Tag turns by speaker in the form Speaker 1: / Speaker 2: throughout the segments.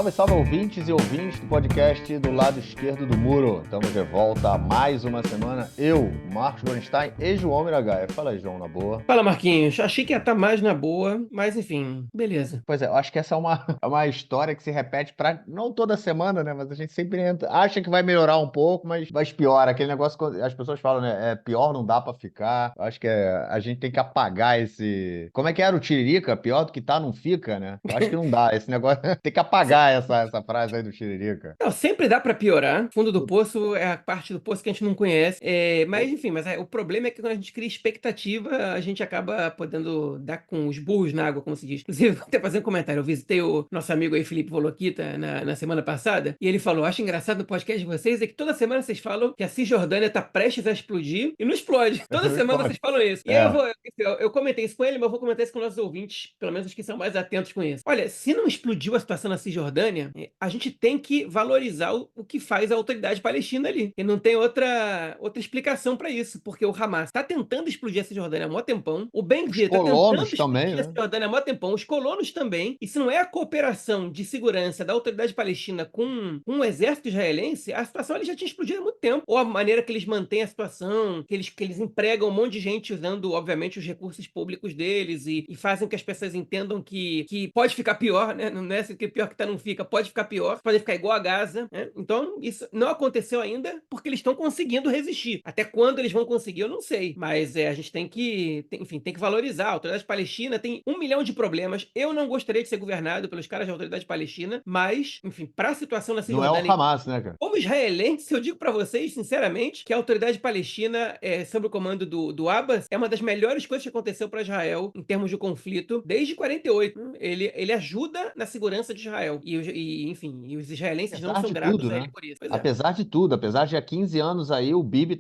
Speaker 1: Salve, salve ouvintes e ouvintes do podcast do lado esquerdo do muro. Estamos de volta a mais uma semana. Eu, Marcos Gorenstein e João Miragaia. Fala aí, João, na boa.
Speaker 2: Fala, Marquinhos. Achei que ia estar mais na boa, mas enfim, beleza.
Speaker 1: Pois é, eu acho que essa é uma, é uma história que se repete não toda semana, né? Mas a gente sempre acha que vai melhorar um pouco, mas piora. Aquele negócio que as pessoas falam, né? É pior, não dá pra ficar. Eu acho que a gente tem que apagar esse. Como é que era o Tiririca? Pior do que tá, não fica, né? Eu acho que não dá. Esse negócio tem que apagar essa frase aí do Tiririca.
Speaker 2: Não, sempre dá pra piorar. Fundo do poço é a parte do poço que a gente não conhece. Mas enfim, o problema é que quando a gente cria expectativa, a gente acaba podendo dar com os burros na água, como se diz. Inclusive, vou até fazer um comentário. Eu visitei o nosso amigo aí, Felipe Volokita, na semana passada, e ele falou: acho engraçado no podcast de vocês é que toda semana vocês falam que a Cisjordânia tá prestes a explodir e não explode. Toda
Speaker 1: Não
Speaker 2: semana vocês
Speaker 1: explode.
Speaker 2: falam isso. E aí
Speaker 1: É.
Speaker 2: eu comentei isso com ele, mas eu vou comentar isso com nossos ouvintes, pelo menos os que são mais atentos com isso. Olha, se não explodiu a situação na Cisjordânia, a gente tem que valorizar o que faz a autoridade palestina ali. E não tem outra explicação para isso, porque o Hamas está tentando explodir a Cisjordânia há mó tempão, o
Speaker 1: Os
Speaker 2: Ben-Gvir está tentando
Speaker 1: colonos também,
Speaker 2: explodir a
Speaker 1: né?
Speaker 2: Cisjordânia há mó tempão, os colonos também, e se não é a cooperação de segurança da autoridade palestina com o exército israelense, a situação ali já tinha explodido há muito tempo. Ou a maneira que eles mantêm a situação, que eles empregam um monte de gente usando, obviamente, os recursos públicos deles e fazem que as pessoas entendam que pode ficar pior, né? Não é assim que pior que tá não fica, pode ficar pior, pode ficar igual a Gaza, né? Então, isso não aconteceu ainda porque eles estão conseguindo resistir. Até quando eles vão conseguir, eu não sei. Mas a gente enfim, tem que valorizar. A autoridade palestina tem 1 milhão de problemas. Eu não gostaria de ser governado pelos caras da autoridade palestina, mas, enfim, para a situação na
Speaker 1: Não é o
Speaker 2: Cisjordânia,
Speaker 1: Hamas, né, cara?
Speaker 2: como israelense, eu digo para vocês, sinceramente, que a autoridade palestina, sob o comando do Abbas, é uma das melhores coisas que aconteceu para Israel em termos de conflito desde 48. Ele ajuda na segurança de Israel. Enfim, e os israelenses não
Speaker 1: Apesar
Speaker 2: são
Speaker 1: de tudo,
Speaker 2: gratos a
Speaker 1: né?
Speaker 2: ele por isso. Pois é.
Speaker 1: Apesar de tudo, apesar de há 15 anos aí o Bibi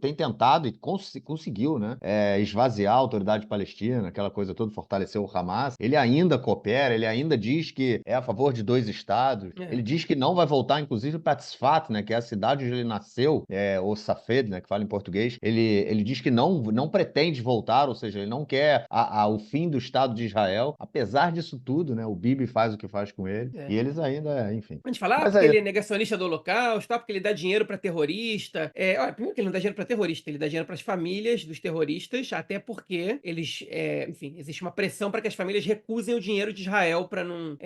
Speaker 1: tem tentado e conseguiu, né? Esvaziar a autoridade palestina, aquela coisa toda, fortalecer o Hamas. Ele ainda coopera, ele ainda diz que é a favor de dois estados.
Speaker 2: É.
Speaker 1: Ele diz que não vai voltar, inclusive, para Tzfat, né? Que é a cidade onde ele nasceu, ou Safed, né? Que fala em português. Ele diz que não pretende voltar, ou seja, ele não quer o fim do Estado de Israel. Apesar disso tudo, né? O Bibi faz o que faz com ele.
Speaker 2: É.
Speaker 1: E eles ainda, enfim.
Speaker 2: A gente fala,
Speaker 1: Mas
Speaker 2: porque
Speaker 1: aí,
Speaker 2: ele é negacionista do Holocausto, porque ele dá dinheiro para terrorista. Olha, primeiro que ele não dá dinheiro para terrorista, ele dá dinheiro para as famílias dos terroristas, até porque enfim, existe uma pressão para que as famílias recusem o dinheiro de Israel para não,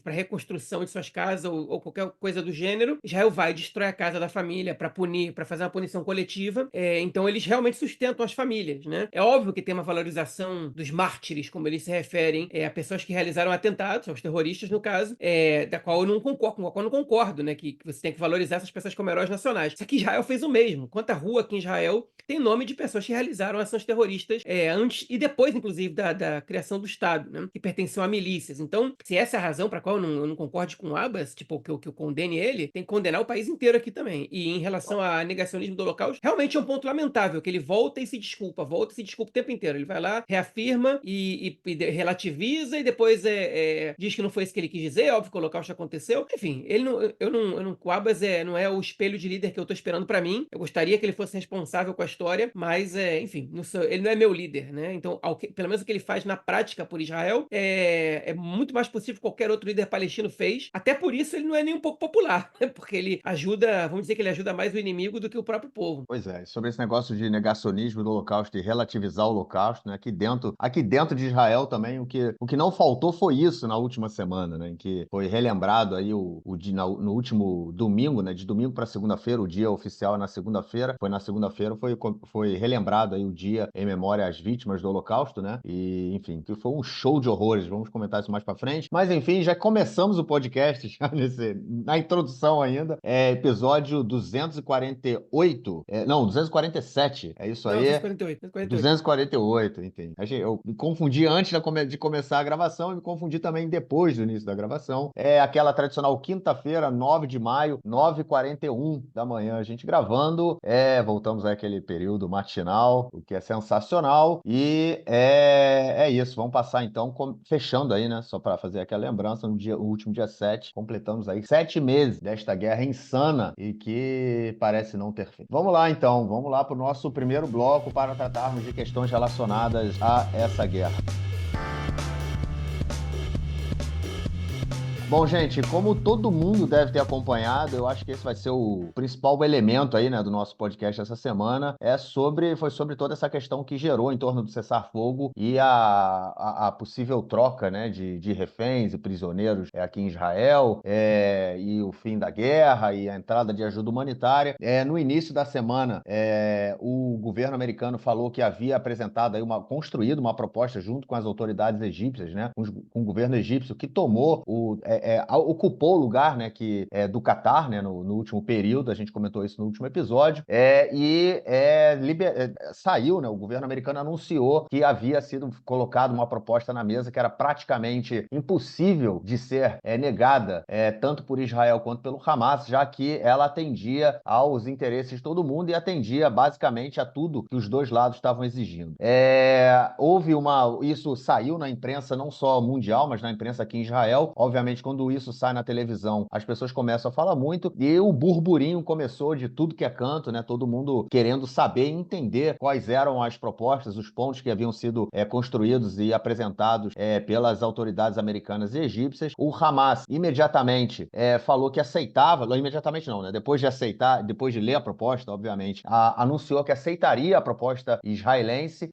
Speaker 2: para reconstrução de suas casas ou qualquer coisa do gênero. Israel vai destrói a casa da família para punir, para fazer uma punição coletiva. Então eles realmente sustentam as famílias, né? É óbvio que tem uma valorização dos mártires, como eles se referem, a pessoas que realizaram atentados, aos terroristas no caso, da qual eu não concordo, com a qual eu não concordo, né? Que você tem que valorizar essas pessoas como heróis nacionais. Só que Israel fez o mesmo. Quanta rua aqui em Israel tem nome de pessoas que realizaram ações terroristas antes e depois, inclusive, da criação do Estado, né? Que pertenciam a milícias. Então, se essa é a razão para a qual eu não concordo com o Abbas, tipo, que eu condene ele, tem que condenar o país inteiro aqui também. E em relação ao negacionismo do Holocausto, realmente é um ponto lamentável, que ele volta e se desculpa o tempo inteiro. Ele vai lá, reafirma e relativiza e depois diz que não foi isso que ele quis dizer, óbvio que o Holocausto aconteceu. Enfim, o Abbas não é o espelho de líder que eu tô esperando para mim. Eu gostaria que ele fosse responsável com a história, mas, enfim, ele não é meu líder, né? Então, pelo menos o que ele faz na prática por Israel é muito mais possível que qualquer outro líder palestino fez. Até por isso ele não é nem um pouco popular, né? Porque ele ajuda, vamos dizer que ele ajuda mais o inimigo do que o próprio povo.
Speaker 1: pois é, sobre esse negócio de negacionismo do Holocausto e relativizar o Holocausto, né? Aqui dentro de Israel também, o que não faltou foi isso na última semana, né? Em que foi relembrado aí no último domingo, né? De domingo para segunda-feira, o dia oficial é na segunda-feira. Foi na segunda-feira, foi relembrado aí o dia em memória às vítimas do Holocausto, né? E, enfim, que foi um show de horrores. Vamos comentar isso mais para frente. Mas, enfim, já começamos o podcast já na introdução ainda. Episódio 248. Não, 247. É isso
Speaker 2: Não,
Speaker 1: aí.
Speaker 2: 248, 248.
Speaker 1: 248, enfim. Eu me confundi antes de começar a gravação e me confundi também depois do início da gravação. É aquela tradicional quinta-feira, 9 de maio, 9h41 da manhã, a gente gravando. Voltamos àquele período matinal, o que é sensacional. E é isso. Vamos passar então, fechando aí, né? Só para fazer aquela lembrança, no último dia 7, completamos aí 7 meses desta guerra insana e que parece não ter fim. Vamos lá então, vamos lá para o nosso primeiro bloco para tratarmos de questões relacionadas a essa guerra. Bom, gente, como todo mundo deve ter acompanhado, eu acho que esse vai ser o principal elemento aí, né, do nosso podcast essa semana. Foi sobre toda essa questão que gerou em torno do cessar-fogo e a possível troca, né, de reféns e prisioneiros aqui em Israel, e o fim da guerra e a entrada de ajuda humanitária. No início da semana, o governo americano falou que havia apresentado aí construído uma proposta junto com as autoridades egípcias, né, com o governo egípcio, que tomou ocupou o lugar, né, do Catar, né, no último período. A gente comentou isso no último episódio, saiu, né, o governo americano anunciou que havia sido colocada uma proposta na mesa que era praticamente impossível de ser negada, tanto por Israel quanto pelo Hamas, já que ela atendia aos interesses de todo mundo e atendia basicamente a tudo que os dois lados estavam exigindo. Isso saiu na imprensa não só mundial, mas na imprensa aqui em Israel. Obviamente, quando isso sai na televisão, as pessoas começam a falar muito e o burburinho começou de tudo que é canto, né? Todo mundo querendo saber e entender quais eram as propostas, os pontos que haviam sido construídos e apresentados pelas autoridades americanas e egípcias. O Hamas imediatamente falou que aceitava, não imediatamente não, né? Depois de aceitar, depois de ler a proposta, obviamente, anunciou que aceitaria a proposta israelense,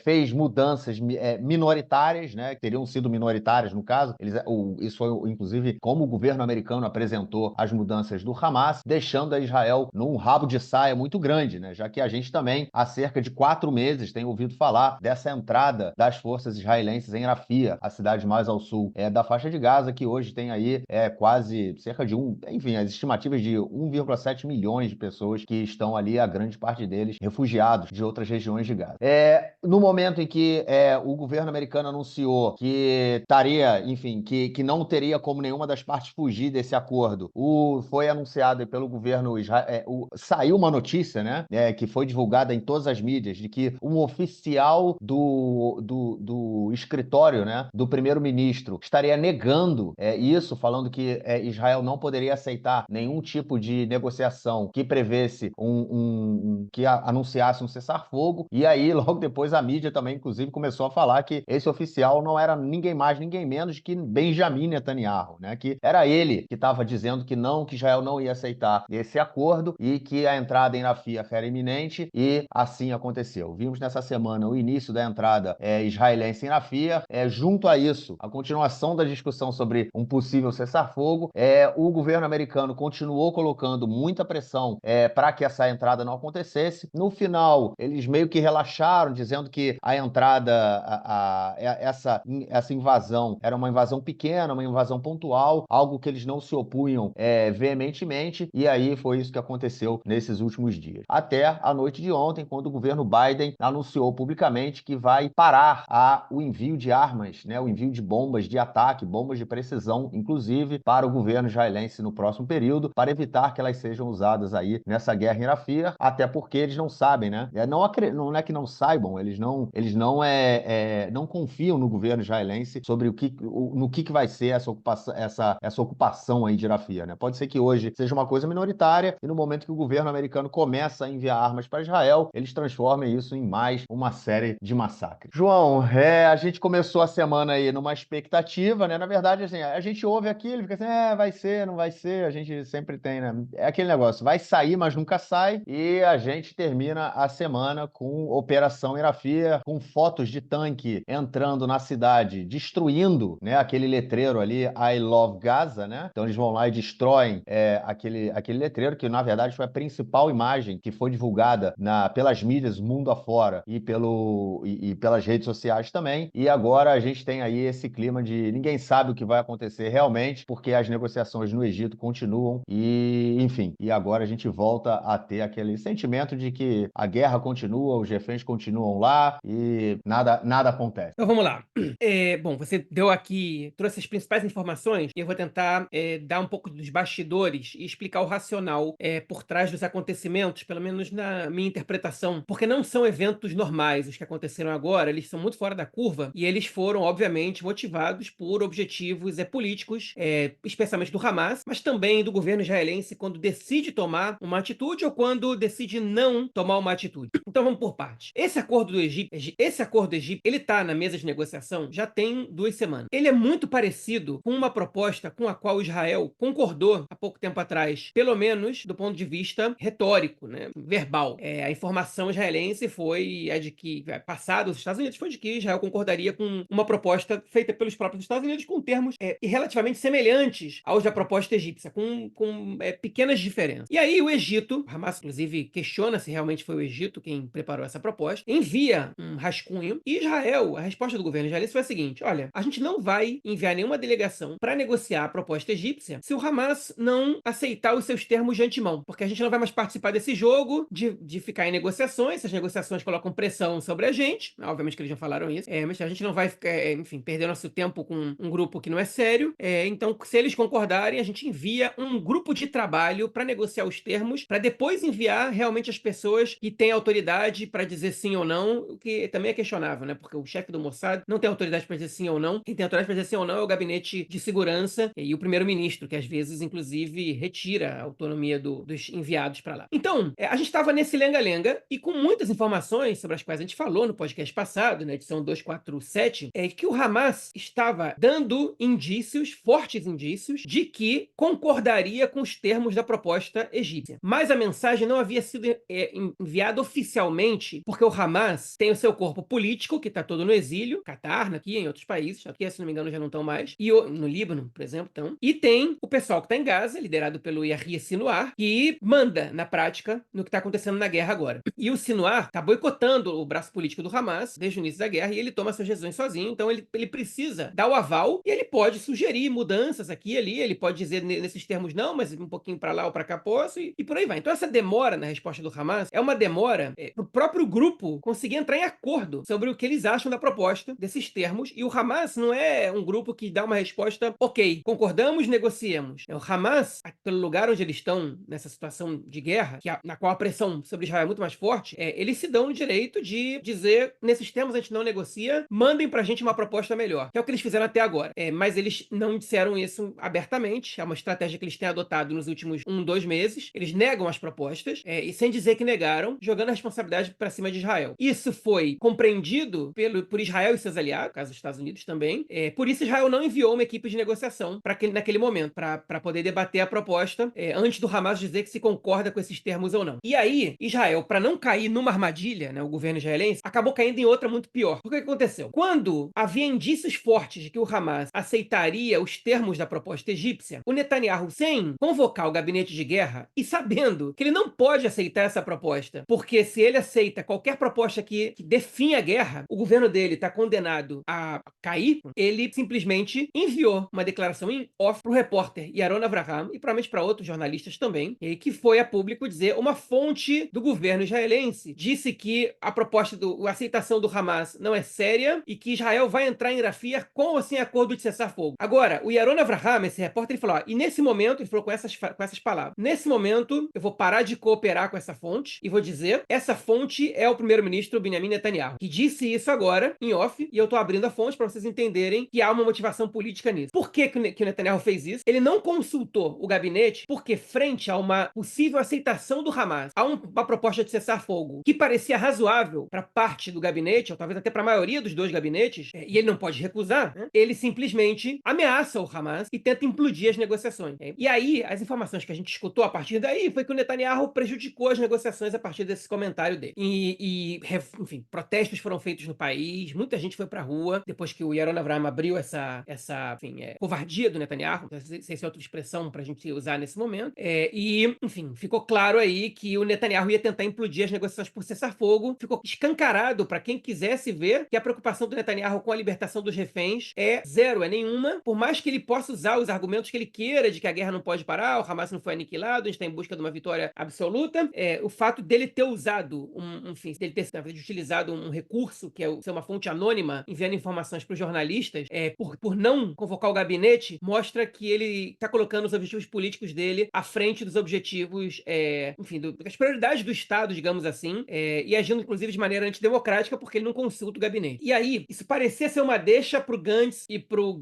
Speaker 1: fez mudanças minoritárias, né? Que teriam sido minoritárias no caso. Isso foi, inclusive, como o governo americano apresentou as mudanças do Hamas, deixando a Israel num rabo de saia muito grande, né? Já que a gente também, há cerca de 4 meses, tem ouvido falar dessa entrada das forças israelenses em Rafia, a cidade mais ao sul da faixa de Gaza, que hoje tem aí quase cerca de enfim, as estimativas de 1,7 milhões de pessoas que estão ali, a grande parte deles refugiados de outras regiões de Gaza. No momento em que o governo americano anunciou que estaria, enfim, que não teria como nenhuma das partes fugir desse acordo, foi anunciado pelo governo saiu uma notícia, né, que foi divulgada em todas as mídias, de que um oficial do escritório, né, do primeiro-ministro estaria negando isso, falando que Israel não poderia aceitar nenhum tipo de negociação que prevesse que anunciasse um cessar-fogo. E aí, logo depois, a mídia também, inclusive, começou a falar que esse oficial não era ninguém mais, ninguém menos que Benjamin Netanyahu, né? Que era ele que estava dizendo que Israel não ia aceitar esse acordo e que a entrada em Rafah era iminente, e assim aconteceu. Vimos nessa semana o início da entrada israelense em Rafah, junto a isso, a continuação da discussão sobre um possível cessar-fogo. O governo americano continuou colocando muita pressão para que essa entrada não acontecesse. No final, eles meio que relaxaram, dizendo que a entrada, essa invasão era uma invasão pequena, uma invasão pontual, algo que eles não se opunham veementemente, e aí foi isso que aconteceu nesses últimos dias. Até a noite de ontem, quando o governo Biden anunciou publicamente que vai parar o envio de armas, né, o envio de bombas de ataque, bombas de precisão, inclusive, para o governo israelense no próximo período, para evitar que elas sejam usadas aí nessa guerra em Rafah, até porque eles não sabem, né? Não é que não saibam, eles não confiam no governo israelense sobre no que vai ser essa ocupação aí de Rafah, né? Pode ser que hoje seja uma coisa minoritária e no momento que o governo americano começa a enviar armas para Israel, eles transformem isso em mais uma série de massacres. João, a gente começou a semana aí numa expectativa, né? Na verdade, assim, a gente ouve aquilo, fica assim, vai ser, não vai ser, a gente sempre tem, né? É aquele negócio, vai sair, mas nunca sai, e a gente termina a semana com Operação Rafah, com fotos de tanque entrando na cidade, destruindo, né, aquele letreiro ali, I Love Gaza, né? Então eles vão lá e destroem aquele letreiro, que na verdade foi a principal imagem que foi divulgada pelas mídias mundo afora e pelas redes sociais também. E agora a gente tem aí esse clima de ninguém sabe o que vai acontecer realmente, porque as negociações no Egito continuam e, enfim, e agora a gente volta a ter aquele sentimento de que a guerra continua, os reféns continuam lá e nada acontece.
Speaker 2: Então vamos lá. Bom, você trouxe as principais informações e eu vou tentar dar um pouco dos bastidores e explicar o racional por trás dos acontecimentos, pelo menos na minha interpretação, porque não são eventos normais os que aconteceram agora, eles são muito fora da curva e eles foram, obviamente, motivados por objetivos políticos, especialmente do Hamas, mas também do governo israelense quando decide tomar uma atitude ou quando decide não tomar uma atitude. Então vamos por partes. Esse acordo do Egito, ele está na mesa de negociação já tem 2 semanas. Ele é muito parecido com uma proposta com a qual Israel concordou há pouco tempo atrás, pelo menos do ponto de vista retórico, né, verbal. A informação israelense foi a de que, passado os Estados Unidos, foi de que Israel concordaria com uma proposta feita pelos próprios Estados Unidos com termos relativamente semelhantes aos da proposta egípcia, com pequenas diferenças. E aí o Egito, o Hamas inclusive questiona se realmente foi o Egito quem preparou essa proposta, envia um rascunho, e Israel, a resposta do governo israelense foi a seguinte: olha, a gente não vai enviar nenhuma delegação para negociar a proposta egípcia se o Hamas não aceitar os seus termos de antemão, porque a gente não vai mais participar desse jogo de ficar em negociações, as negociações colocam pressão sobre a gente, obviamente que eles já falaram isso, mas a gente não vai ficar, enfim, perder nosso tempo com um grupo que não é sério, então se eles concordarem, a gente envia um grupo de trabalho para negociar os termos, para depois enviar realmente as pessoas que têm autoridade para dizer sim ou não, o que também é questionável, né? Porque o chefe do Mossad não tem autoridade para dizer sim ou não. Quem tem autoridade para dizer sim ou não é o gabinete de segurança e o primeiro-ministro, que às vezes, inclusive, retira a autonomia dos enviados para lá. Então, a gente estava nesse lenga-lenga e com muitas informações sobre as quais a gente falou no podcast passado, na edição 247, que o Hamas estava dando indícios, fortes indícios, de que concordaria com os termos da proposta egípcia. Mas a mensagem não havia sido enviada oficialmente, porque o Hamas tem o seu corpo político, que está todo no exílio, Catar, aqui, em outros países, aqui, se não me engano, já não estão mais, e no Líbano, por exemplo, estão. E tem o pessoal que está em Gaza, liderado pelo Yahya Sinwar, que manda, na prática, no que está acontecendo na guerra agora. E o Sinwar está boicotando o braço político do Hamas desde o início da guerra, e ele toma suas decisões sozinho, então ele precisa dar o aval, e ele pode sugerir mudanças aqui e ali, ele pode dizer nesses termos não, mas um pouquinho para lá ou para cá posso, e por aí vai. Então essa demora na resposta do Hamas é uma demora para o próprio grupo conseguir entrar em acordo sobre o que eles acham da proposta desses termos, e o Hamas não é um grupo que dá uma resposta, ok, concordamos, negociemos. O Hamas, pelo lugar onde eles estão nessa situação de guerra, na qual a pressão sobre Israel é muito mais forte, eles se dão o direito de dizer, nesses termos a gente não negocia, mandem pra gente uma proposta melhor, que é o que eles fizeram até agora. Mas eles não disseram isso abertamente, é uma estratégia que eles têm adotado nos últimos 2 meses, eles negam as propostas, e sem dizer que negaram, jogando a responsabilidade para cima de Israel. Isso foi compreendido por Israel e seus aliados, no caso dos Estados Unidos também, por isso Israel não enviou uma equipe de negociação naquele momento, para poder debater a proposta, antes do Hamas dizer que se concorda com esses termos ou não. E aí, Israel, para não cair numa armadilha, né, o governo israelense, acabou caindo em outra muito pior. O que aconteceu? Quando havia indícios fortes de que o Hamas aceitaria os termos da proposta egípcia, o Netanyahu, sem convocar o gabinete de guerra e sabendo que ele não pode aceitar essa proposta, porque se ele aceita qualquer proposta que define a guerra, o governo dele está condenado a cair, ele simplesmente enviou uma declaração em off para o repórter Yaron Avraham e provavelmente para outros jornalistas também, que foi a público dizer uma fonte do governo israelense disse que a proposta a aceitação do Hamas não é séria e que Israel vai entrar em Rafah com ou sem acordo de cessar-fogo. Agora, o Yaron Avraham, esse repórter, ele falou, e nesse momento, ele falou com essas palavras, nesse momento eu vou parar de cooperar com essa fonte e vou dizer, essa fonte é o primeiro-ministro Benjamin Netanyahu, que disse isso agora, em off, e eu tô abrindo a fonte para vocês entenderem que há uma motivação política nisso. Por que o Netanyahu fez isso? Ele não consultou o gabinete porque frente a uma possível aceitação do Hamas a uma proposta de cessar-fogo que parecia razoável para parte do gabinete, ou talvez até para a maioria dos 2 gabinetes, e ele não pode recusar, né? Ele simplesmente ameaça o Hamas e tenta implodir as negociações. E aí, as informações que a gente escutou a partir daí foi que o Netanyahu prejudicou as negociações a partir desse comentário dele. Enfim, protestos foram feitos no país, muita gente foi pra rua, depois que o Yaron Avraham abriu essa covardia do Netanyahu, não sei se é outra expressão pra gente usar nesse momento, enfim, ficou claro aí que o Netanyahu ia tentar implodir as negociações por cessar-fogo, ficou escancarado para quem quisesse ver que a preocupação do Netanyahu com a libertação dos reféns é zero, é nenhuma, por mais que ele possa usar os argumentos que ele queira de que a guerra não pode parar, o Hamas não foi aniquilado, a gente está em busca de uma vitória absoluta, o fato dele ter usado, dele ter utilizado um recurso, que é ser uma fonte anônima, enviando informações para os jornalistas, por não convocar o gabinete, mostra que ele está colocando os objetivos políticos dele à frente dos objetivos, das prioridades do Estado, digamos assim, e agindo, inclusive, de maneira antidemocrática, porque ele não consulta o gabinete. E aí, isso parecia ser uma deixa pro Gantz e pro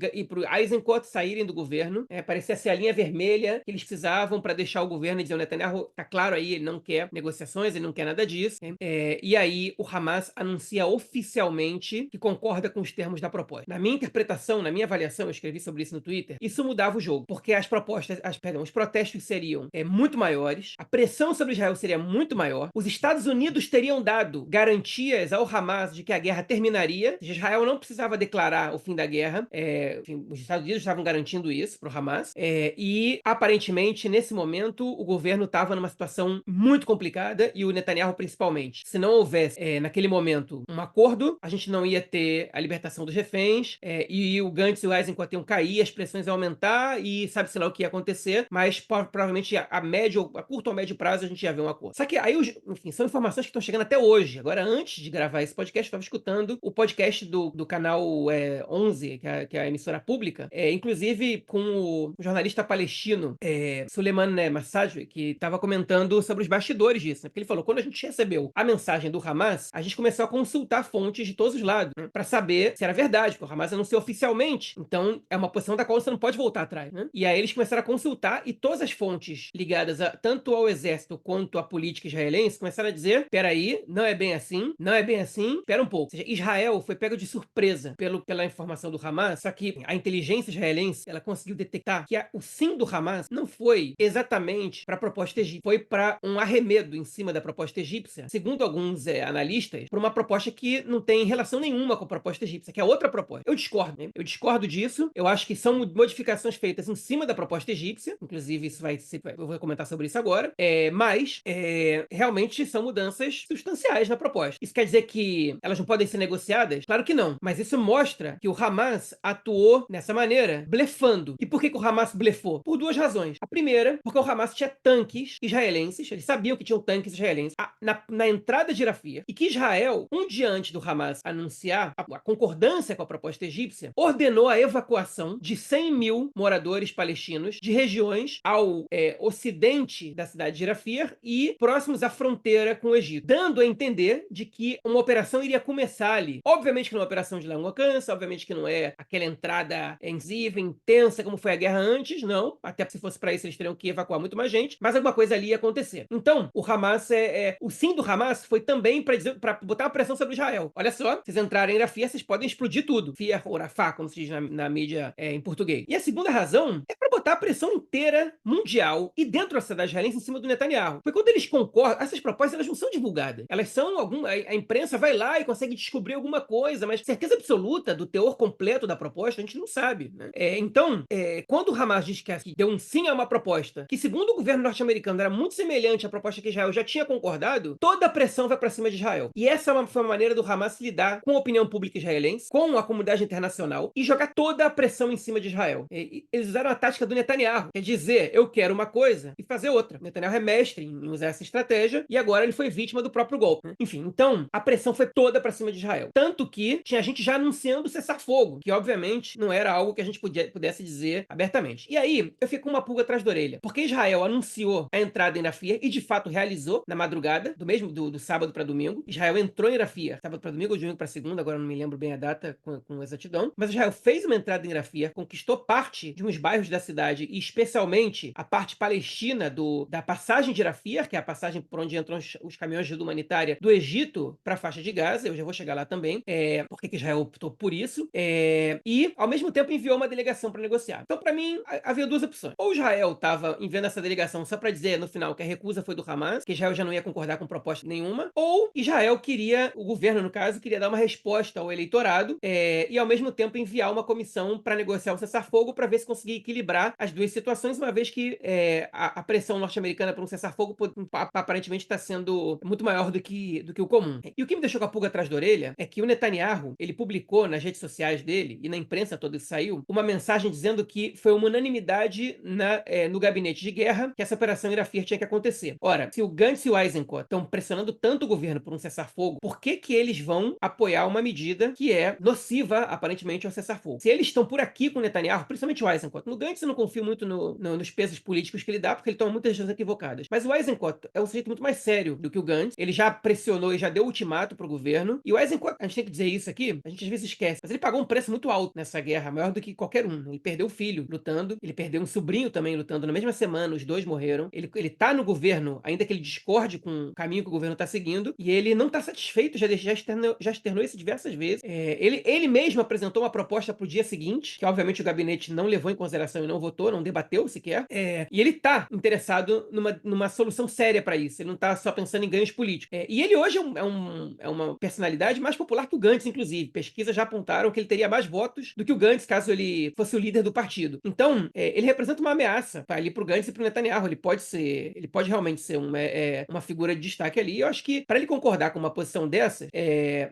Speaker 2: Eisenkot saírem do governo, parecia ser a linha vermelha que eles precisavam para deixar o governo e dizer, o Netanyahu, tá claro aí, ele não quer negociações, ele não quer nada disso, e aí o Hamas anuncia oficialmente que concorda com os termos da proposta. Na minha interpretação, na minha avaliação, eu escrevi sobre isso no Twitter, isso mudava o jogo, porque os protestos seriam muito maiores, a pressão sobre Israel seria muito maior, os Estados Unidos teriam dado garantias ao Hamas de que a guerra terminaria, Israel não precisava declarar o fim da guerra, enfim, os Estados Unidos estavam garantindo isso para o Hamas, e aparentemente, nesse momento, o governo estava numa situação muito complicada, e o Netanyahu principalmente. Se não houvesse, naquele momento, um acordo, a gente não ia ter a libertação dos reféns, e o Gantz e o Eisenkot iam cair, as pressões iam aumentar, e sabe-se lá o que ia acontecer, mas provavelmente a curto ou médio prazo a gente ia ver um acordo. Só que aí, enfim, são informações que estão chegando até hoje. Agora, antes de gravar esse podcast, eu estava escutando o podcast do canal 11, que é a emissora pública, inclusive com o jornalista palestino Suleiman Massajoui, que estava comentando sobre os bastidores disso, né? Porque ele falou, quando a gente recebeu a mensagem do Hamas, a gente começou a consultar fontes de todos os lados, né, para saber se era verdade, porque o Hamas anunciou oficialmente, então é uma posição da qual você não pode voltar atrás, né? E aí eles começaram a consultar, e todas as fontes ligadas tanto ao exército quanto à política israelense começaram a dizer, peraí, não é bem assim, não é bem assim, pera um pouco. Ou seja, Israel foi pego de surpresa pela informação do Hamas, só que a inteligência israelense, ela conseguiu detectar que o sim do Hamas não foi exatamente para a proposta egípcia, foi para um arremedo em cima da proposta egípcia, segundo alguns analistas, para uma proposta que não tem relação nenhuma com a proposta egípcia, que é outra proposta. Eu discordo, né? Eu discordo disso, eu acho que são modificações feitas em cima da proposta egípcia, inclusive isso eu vou comentar sobre isso agora, mas realmente são mudanças substanciais na proposta. Isso quer dizer que elas não podem ser negociadas? Claro que não, mas isso mostra que o Hamas atuou dessa maneira, blefando. E por que o Hamas blefou? Por duas razões. A primeira, porque o Hamas tinha tanques israelenses, eles sabiam que tinham tanques israelenses na entrada de Rafah, e que Israel, um dia antes do Hamas anunciar a concordância com a proposta egípcia, ordenou a evacuação de 100 mil moradores palestinos de regiões ao ocidente da cidade de Rafah e próximos à fronteira com o Egito, dando a entender de que uma operação iria começar ali. Obviamente que não é uma operação de longo alcance, obviamente que não é aquela entrada incisiva, intensa, como foi a guerra antes, não. Até se fosse para isso, eles teriam que evacuar muito mais gente, mas alguma coisa ali ia acontecer. Então, o Hamas o sim do Hamas foi também para botar uma pressão sobre Israel. Olha só, vocês entrarem em Rafah, vocês podem explodir tudo. Fia ou Rafah, como se diz na mídia em português. E a segunda razão é para botar a pressão inteira mundial e dentro da sociedade israelense em cima do Netanyahu. Porque quando eles concordam, essas propostas elas não são divulgadas. Elas são a imprensa vai lá e consegue descobrir alguma coisa, mas certeza absoluta do teor completo da proposta a gente não sabe, né? Então, quando o Hamas diz que deu um sim a uma proposta que, segundo o governo norte-americano, era muito semelhante à proposta que Israel já tinha concordado, toda a pressão vai para cima de Israel. E essa foi uma maneira do Hamas lidar com a opinião pública israelense, com a comunidade internacional e jogar toda a pressão em cima de Israel. Eles usaram a tática do Netanyahu, que é dizer, eu quero uma coisa e fazer outra. Netanyahu é mestre em usar essa estratégia e agora ele foi vítima do próprio golpe, né? Enfim, então, a pressão foi toda para cima de Israel. Tanto que tinha gente já anunciando cessar-fogo, que obviamente não era algo que a gente pudesse dizer abertamente. E aí, eu fico com uma pulga atrás da orelha, porque Israel anunciou a entrada em Rafah e de fato realizou na madrugada, do sábado para domingo. Israel entrou em Rafah, sábado para domingo ou domingo para segunda, agora não me lembro bem a data com exatidão, mas Israel fez uma entrada em Rafah, conquistou parte de uns bairros da cidade e especialmente a parte palestina da passagem de Rafah, que é a passagem por onde entram os caminhões de ajuda humanitária do Egito para a faixa de Gaza. Eu já vou chegar lá também, porque Israel optou por isso, e ao mesmo tempo enviou uma delegação para negociar. Então, para mim, havia duas opções. Ou Israel estava enviando essa delegação só para dizer no final que a recusa foi do Hamas, que Israel já não ia concordar com proposta nenhuma, ou Israel o governo no caso, queria dar uma resposta ao eleitorado e ao mesmo tempo enviar uma comissão para negociar o cessar-fogo para ver se conseguia equilibrar as duas situações, uma vez que a pressão norte-americana para um cessar-fogo aparentemente está sendo muito maior do que o comum. E o que me deixou com a pulga atrás da orelha é que o Netanyahu, ele publicou nas redes sociais dele e na imprensa toda que saiu, uma mensagem dizendo que foi uma unanimidade no gabinete de guerra que essa operação em Rafah tinha que acontecer. Ora, se o Gantz e o Eisenkot estão pressionando tanto o governo por um cessar-fogo, por que eles vão apoiar uma medida que é nociva, aparentemente, ao cessar-fogo? Se eles estão por aqui com o Netanyahu, principalmente o Eisenkot, no Gantz eu não confio muito nos pesos políticos que ele dá, porque ele toma muitas decisões equivocadas. Mas o Eisenkot é um sujeito muito mais sério do que o Gantz. Ele já pressionou e já deu ultimato pro governo. E o Eisenkot, a gente tem que dizer isso aqui, a gente às vezes esquece, mas ele pagou um preço muito alto nessa guerra, maior do que qualquer um. Ele perdeu o filho lutando, ele perdeu um sobrinho também lutando na mesma semana, os dois morreram. Ele tá no governo, ainda que ele discorde com o caminho que o governo tá seguindo, e ele não tá satisfeito, já externou isso diversas vezes. Ele mesmo apresentou uma proposta pro dia seguinte, que obviamente o gabinete não levou em consideração e não votou, não debateu sequer, e ele está interessado numa solução séria para isso, ele não está só pensando em ganhos políticos. E ele hoje é uma personalidade mais popular que o Gantz, inclusive. Pesquisas já apontaram que ele teria mais votos do que o Gantz, caso ele fosse o líder do partido. Então, ele representa uma ameaça ali para o Gantz e para o Netanyahu. Ele pode realmente ser uma figura de destaque ali. Eu acho que, para ele concordar com uma posição dessa,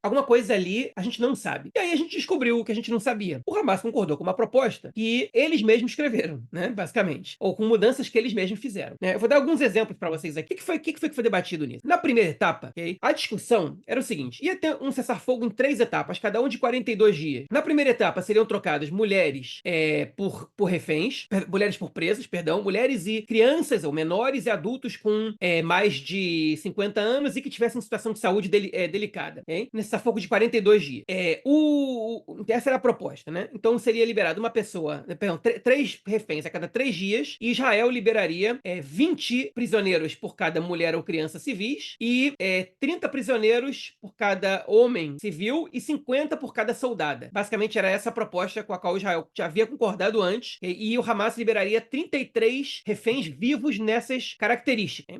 Speaker 2: alguma coisa ali a gente não sabe. E aí a gente descobriu o que a gente não sabia. O Hamas concordou com uma proposta que eles mesmos escreveram, né, basicamente. Ou com mudanças que eles mesmos fizeram. Eu vou dar alguns exemplos para vocês aqui. O que foi debatido nisso? Na primeira etapa, okay, a discussão era o seguinte: ia ter um cessar-fogo em 3 etapas, cada um de 42 dias. Na primeira etapa seriam trocadas mulheres por reféns, mulheres por presos, perdão, mulheres e crianças ou menores e adultos com mais de 50 anos e que tivessem situação de saúde delicada, okay? Nesse cessar-fogo de 42 dias. Essa era a proposta, né? Então seria liberado uma pessoa, perdão, 3 reféns a cada 3 dias, e Israel liberaria 20 prisioneiros por cada mulher ou criança civis e 30 prisioneiros por cada homem civil e 50 por cada soldada. Basicamente era essa a proposta com a qual Israel já havia concordado antes, e o Hamas liberaria 33 reféns vivos nessas características.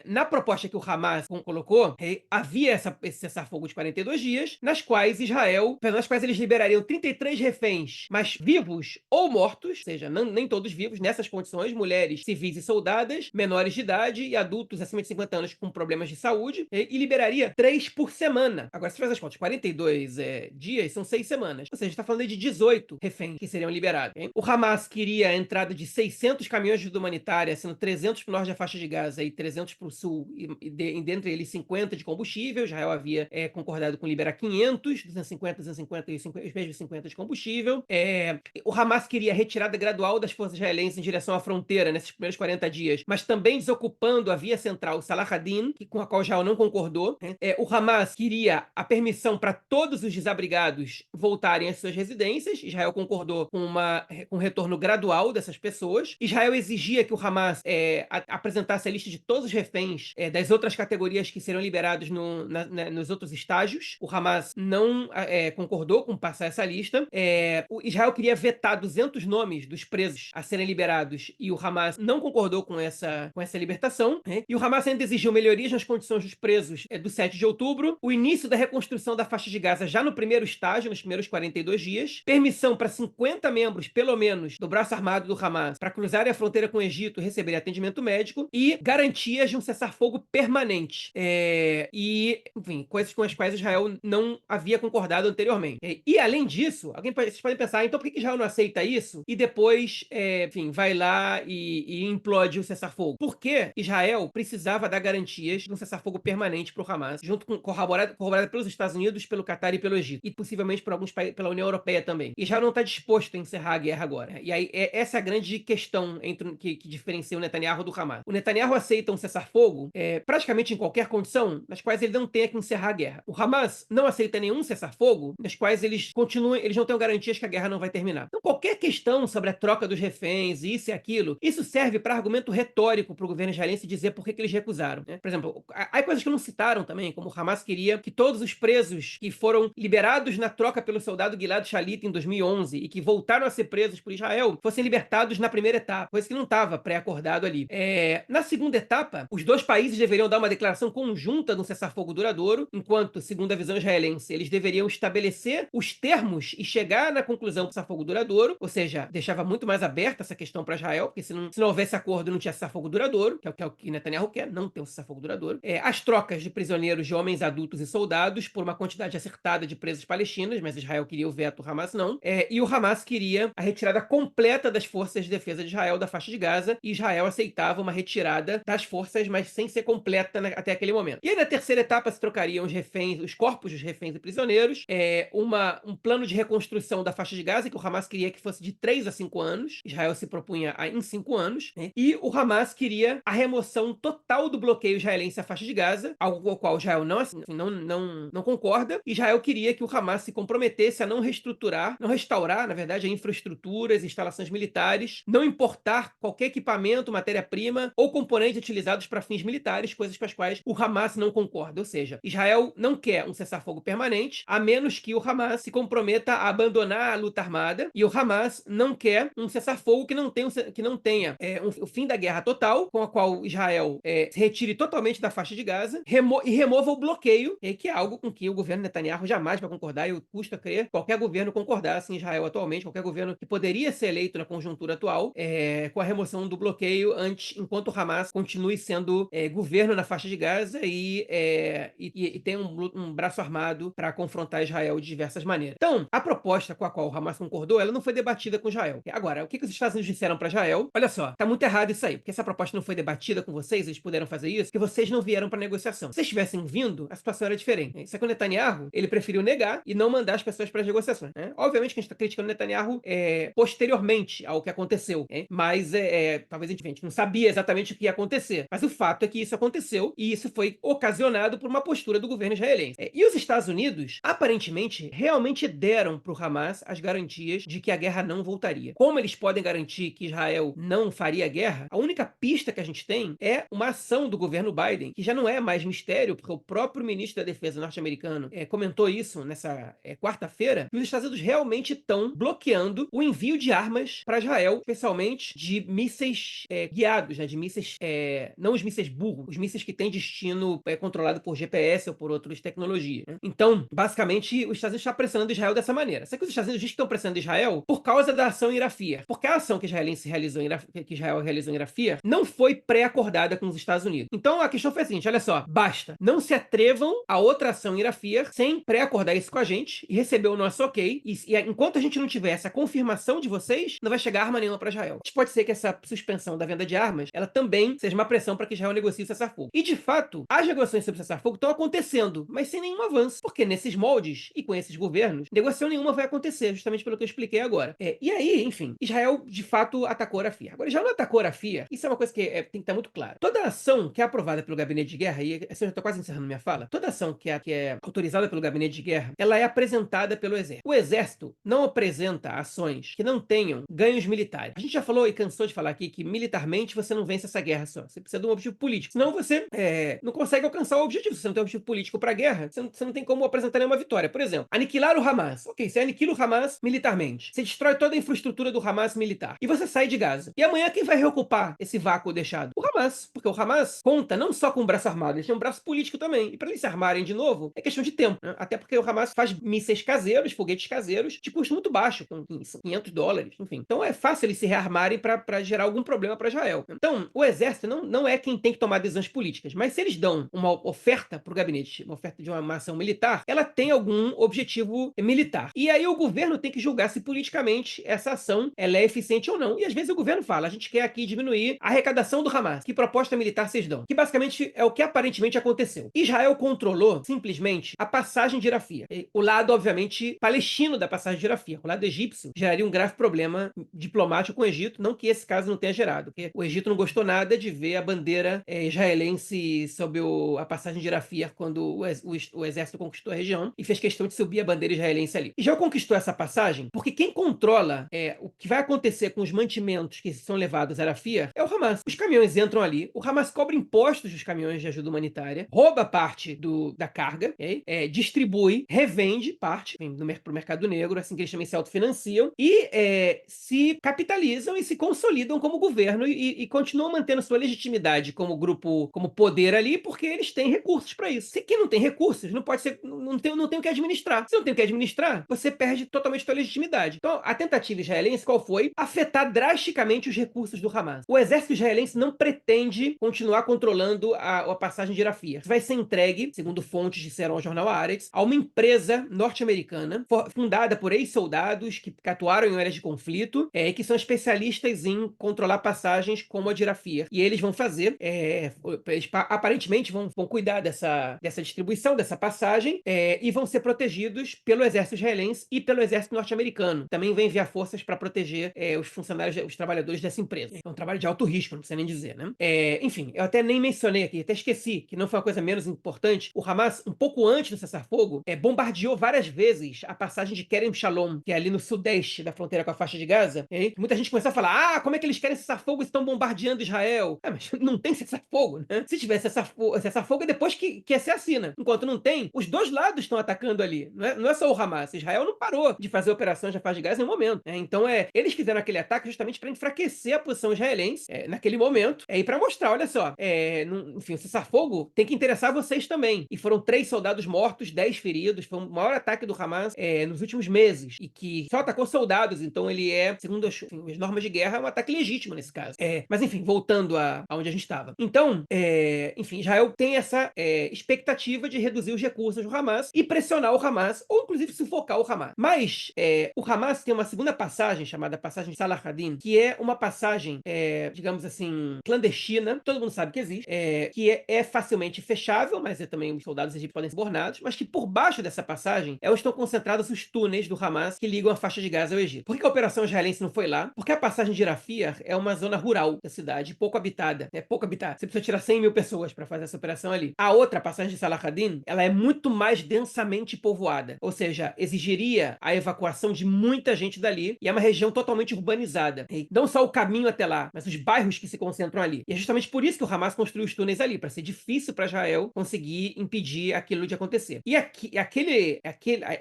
Speaker 2: Na proposta que o Hamas colocou, havia esse cessar-fogo de 42 dias, nas quais eles liberariam 33 reféns, mas vivos ou mortos, ou seja, nem todos vivos, nessas condições, mulheres civis e soldadas, menores de idade e adultos acima de 50 anos com problemas de saúde, e liberaria 3 por semana. Agora, se faz as contas, 42 dias são 6 semanas. Ou seja, a gente está falando de 18 reféns que seriam liberados. Hein? O Hamas queria a entrada de 600 caminhões de ajuda humanitária, sendo 300 para o norte da faixa de Gaza e 300 para o sul, e dentre eles 50 de combustível. Israel havia concordado com liberar 500, 250 e os mesmos 50 de combustível. O Hamas queria a retirada gradual das forças israelenses em direção à fronteira nesses primeiros 40 dias, mas também desocupando a via central Salah ad-Din, com a qual Israel não concordou. O Hamas queria a permissão para todos os desabrigados voltarem às suas residências. Israel concordou com um retorno gradual dessas pessoas. Israel exigia que o Hamas apresentasse a lista de todos os reféns das outras categorias que seriam liberados nos outros estágios. O Hamas não concordou com passar essa lista. O Israel queria vetar 200 nomes dos presos a serem liberados e o Hamas não concordou com essa libertação. E o Hamas ainda exigiu melhorias nas condições dos presos do 7 de outubro, o início da reconstrução da faixa de Gaza já no primeiro estágio, nos primeiros 42 dias, permissão para 50 membros, pelo menos, do braço armado do Hamas para cruzarem a fronteira com o Egito e receberem atendimento médico, e garantias de um cessar-fogo permanente. Enfim, coisas com as quais Israel não havia concordado anteriormente. E, além disso, vocês podem pensar, então por que Israel não aceita isso e depois, enfim, vai lá e implode o cessar-fogo? Porque Israel precisava dar garantias de um cessar-fogo permanente para o Hamas, junto com corroborada pelos Estados Unidos, pelo Catar e pelo Egito, e possivelmente por alguns países, pela União Europeia também. E Israel não está disposto a encerrar a guerra agora. E aí, essa é a grande questão que diferencia o Netanyahu do Hamas. O Netanyahu aceita um cessar-fogo praticamente em qualquer condição, nas quais ele não tenha que encerrar a guerra. O Hamas não aceita nenhum cessar-fogo, nas quais eles não têm garantias que a guerra não vai terminar. Então, qualquer questão sobre a troca dos reféns, isso e aquilo, isso serve para argumento retórico para o governo israelense dizer por que eles recusaram. Por exemplo, há coisas que não citaram também, como o Hamas queria que todos os presos que foram liberados na troca pelo soldado Gilad Shalit em 2011 e que voltaram a ser presos por Israel fossem libertados na primeira etapa, coisa que não estava pré-acordado ali. Na segunda etapa, os dois países deveriam dar uma declaração conjunta de um cessar-fogo duradouro, enquanto, segundo a visão israelense, eles deveriam estabelecer os termos e chegar na conclusão do cessar-fogo duradouro, ou seja, deixava muito mais aberta essa questão para Israel, porque se não houvesse acordo não tinha cessar-fogo duradouro, que é o que Netanyahu quer, não ter um cessar-fogo duradouro. As trocas de prisioneiros de homens adultos e soldados por uma quantidade acertada de presos palestinos, mas Israel queria o veto, o Hamas não. E o Hamas queria a retirada completa das forças de defesa de Israel da faixa de Gaza, e Israel aceitava uma retirada das forças, mas sem ser completa até aquele momento. E aí na terceira etapa se trocariam os corpos dos reféns e prisioneiros, um plano de reconstrução da faixa de Gaza, que o Hamas queria que fosse de 3 a 5 anos, Israel se propunha em 5 anos, e o Hamas queria a remoção total do bloqueio israelense à faixa de Gaza, algo com o qual Israel não concorda. Israel queria que o Hamas se comprometesse a não restaurar, na verdade, infraestruturas, instalações militares, não importar qualquer equipamento, matéria-prima ou componentes utilizados para fins militares, coisas com as quais o Hamas não concorda. Ou seja, Israel não quer um cessar-fogo permanente, a menos que o Hamas se comprometa a abandonar a luta armada, e o Hamas não quer um cessar-fogo que não tenha o fim da guerra total, com a qual Israel se retire totalmente da faixa de Gaza e remova o bloqueio, que é algo com que o governo Netanyahu jamais vai concordar, e eu custa crer qualquer governo concordar assim, em Israel atualmente, qualquer governo que poderia ser eleito na conjuntura atual, com a remoção do bloqueio enquanto o Hamas continue sendo governo na faixa de Gaza e tem um braço armado para confrontar Israel de diversas maneiras. Então, a proposta com a qual o Hamas concordou, ela não foi debatida com Israel. Agora, o que os Estados Unidos disseram para Israel? Olha só, tá muito errado isso aí, porque essa proposta não foi debatida com vocês, eles puderam fazer isso, porque vocês não vieram para negociação. Se vocês tivessem vindo, a situação era diferente. Isso é que o Netanyahu, ele preferiu negar e não mandar as pessoas para as negociações. Obviamente que a gente está criticando o Netanyahu posteriormente ao que aconteceu, mas talvez a gente não sabia exatamente o que ia acontecer, mas o fato é que isso aconteceu e isso foi ocasionado por uma postura do governo israelense. E os Estados Unidos, aparentemente, realmente deram para o Hamas as garantias de que a guerra não voltaria. Como eles podem garantir que Israel não faria guerra? A única pista que a gente tem é uma ação do governo Biden, que já não é mais mistério, porque o próprio ministro da Defesa norte-americano comentou isso nessa quarta-feira, que os Estados Unidos realmente estão bloqueando o envio de armas para Israel, especialmente de mísseis guiados, né, de mísseis, não os mísseis burros, os mísseis que têm destino controlado por GPS ou por outras tecnologias. Né? Então, basicamente, os Estados Unidos estão pressionando Israel dessa maneira. Só que os Estados Unidos dizem que estão pressionando Israel por causa da ação em Rafah. Porque a ação que Israel realizou em Rafah não foi pré-acordada com os Estados Unidos. Então, a questão foi a seguinte, olha só, basta, não se atrevam a outra ação em Rafah sem pré-acordar isso com a gente e receber o nosso ok. E enquanto a gente não tiver essa confirmação de vocês, não vai chegar arma nenhuma para Israel. Pode ser que essa suspensão da venda de armas, ela também seja uma pressão para que Israel negocie o cessar-fogo. E, de fato, as negociações sobre o cessar-fogo estão acontecendo, mas sem nenhum avanço. Porque nesses moldes e com esses governos, negociação nenhuma vai acontecer, justamente pelo que eu expliquei agora. E aí, enfim, Israel, de fato, atacou Rafah. Agora, Israel não atacou Rafah, isso é uma coisa que tem que estar muito claro. Toda ação que é aprovada pelo gabinete de guerra, e assim, eu já estou quase encerrando minha fala, toda ação que é autorizada pelo gabinete de guerra, ela é apresentada pelo exército. O exército não apresenta ações que não tenham ganhos militares. A gente já falou e cansou de falar aqui que militarmente você não vence essa guerra só. Você precisa de um objetivo político. Senão você não consegue alcançar o objetivo. Se você não tem um objetivo político para a guerra, você não tem como apresentar nenhuma vitória. Por exemplo, aniquilar o Hamas. Ok, você aniquila o Hamas militarmente. Você destrói toda a infraestrutura do Hamas militar. E você sai de Gaza. E amanhã quem vai reocupar esse vácuo deixado? O Hamas. Porque o Hamas conta não só com um braço armado, ele tem um braço político também. E para eles se armarem de novo, é questão de tempo. Né? Até porque o Hamas faz mísseis caseiros, foguetes caseiros, de custo muito baixo, com $500, enfim. Então é fácil eles se rearmarem para gerar algum problema para Israel. Então, o exército não é quem tem que tomar decisões políticas, mas se eles dão uma oferta para o gabinete, uma oferta de uma ação militar, ela tem algum objetivo militar. E aí o governo tem que julgar se politicamente essa ação ela é eficiente ou não. E às vezes o governo fala, a gente quer aqui diminuir a arrecadação do Hamas. Que proposta militar vocês dão? Que basicamente é o que aparentemente aconteceu. Israel controlou simplesmente a passagem de Rafah. O lado, obviamente, palestino da passagem de Rafah. O lado egípcio geraria um grave problema diplomático com o Egito, não que esse caso não tenha gerado, porque o Egito não gostou nada de ver a bandeira israelense sob a passagem de Rafah quando o exército conquistou a região e fez questão de subir a bandeira israelense ali. Israel conquistou essa passagem porque quem controla o que vai acontecer com os mantimentos que são levados a Rafah é o Hamas. Os caminhões entram ali, o Hamas cobra impostos dos caminhões de ajuda humanitária, rouba parte da carga, distribui, revende parte para o mercado negro, assim que eles também se autofinanciam, e se capitalizam e se consolidam como governo e continuam mantendo sua legitimidade como grupo, como poder ali, porque eles têm recursos para isso. Se quem não tem recursos, não pode ser, não tem o que administrar. Se não tem o que administrar, você perde totalmente sua legitimidade. Então, a tentativa israelense qual foi? Afetar drasticamente os recursos do Hamas. O exército israelense não pretende continuar controlando a passagem de Rafah. Vai ser entregue, segundo fontes disseram ao jornal Haaretz, a uma empresa norte-americana fundada por ex-soldados que atuaram em áreas de conflito e que são especialistas em controlar passagens como a de Rafah. E eles vão fazer, eles aparentemente vão cuidar dessa distribuição, dessa passagem, e vão ser protegidos pelo exército israelense e pelo exército norte-americano. Também vai enviar forças para proteger os funcionários, os trabalhadores dessa empresa. É um trabalho de alto risco, não precisa nem dizer, né? Enfim, eu até nem mencionei aqui, até esqueci, que não foi uma coisa menos importante. O Hamas, um pouco antes do cessar-fogo, bombardeou várias vezes a passagem de Kerem Shalom, que é ali no sudeste da fronteira com a faixa de Gaza. Muita gente começou a falar, como é que eles querem cessar-fogo e estão bombardeando Israel? Mas não tem cessar-fogo, né? Se tiver cessar-fogo é depois que se assina. Enquanto não tem, os dois lados estão atacando ali. Não é só o Hamas. Israel não parou deixou de fazer operações na faixa de Gaza em um momento. Então, eles fizeram aquele ataque justamente para enfraquecer a posição israelense naquele momento, e para mostrar, olha só, enfim, o cessar-fogo tem que interessar vocês também. E foram 3 soldados mortos, 10 feridos. Foi o maior ataque do Hamas nos últimos meses, e que só atacou soldados, então ele segundo as normas de guerra, um ataque legítimo nesse caso. Mas enfim, voltando aonde a gente estava. Então, enfim, Israel tem essa expectativa de reduzir os recursos do Hamas e pressionar o Hamas, ou inclusive sufocar o Hamas. Mas o Hamas tem uma segunda passagem, chamada passagem de Salah ad-Din, que é uma passagem, digamos assim, clandestina, todo mundo sabe que existe, que é facilmente fechável, mas também os soldados egípcios podem ser bornados, mas que por baixo dessa passagem onde estão concentrados os túneis do Hamas que ligam a faixa de Gaza ao Egito. Por que a operação israelense não foi lá? Porque a passagem de Rafah é uma zona rural da cidade, pouco habitada. Pouco habitada. Você precisa tirar 100 mil pessoas para fazer essa operação ali. A outra, a passagem de Salah ad-Din, ela é muito mais densamente povoada, ou seja, exigiria a evacuação de muita gente dali, e é uma região totalmente urbanizada. E não só o caminho até lá, mas os bairros que se concentram ali. E é justamente por isso que o Hamas construiu os túneis ali, para ser difícil para Israel conseguir impedir aquilo de acontecer. E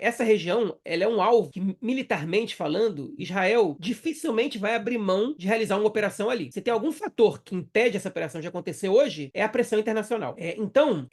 Speaker 2: essa região, ela é um alvo que, militarmente falando, Israel dificilmente vai abrir mão de realizar uma operação ali. Se tem algum fator que impede essa operação de acontecer hoje, é a pressão internacional. Então,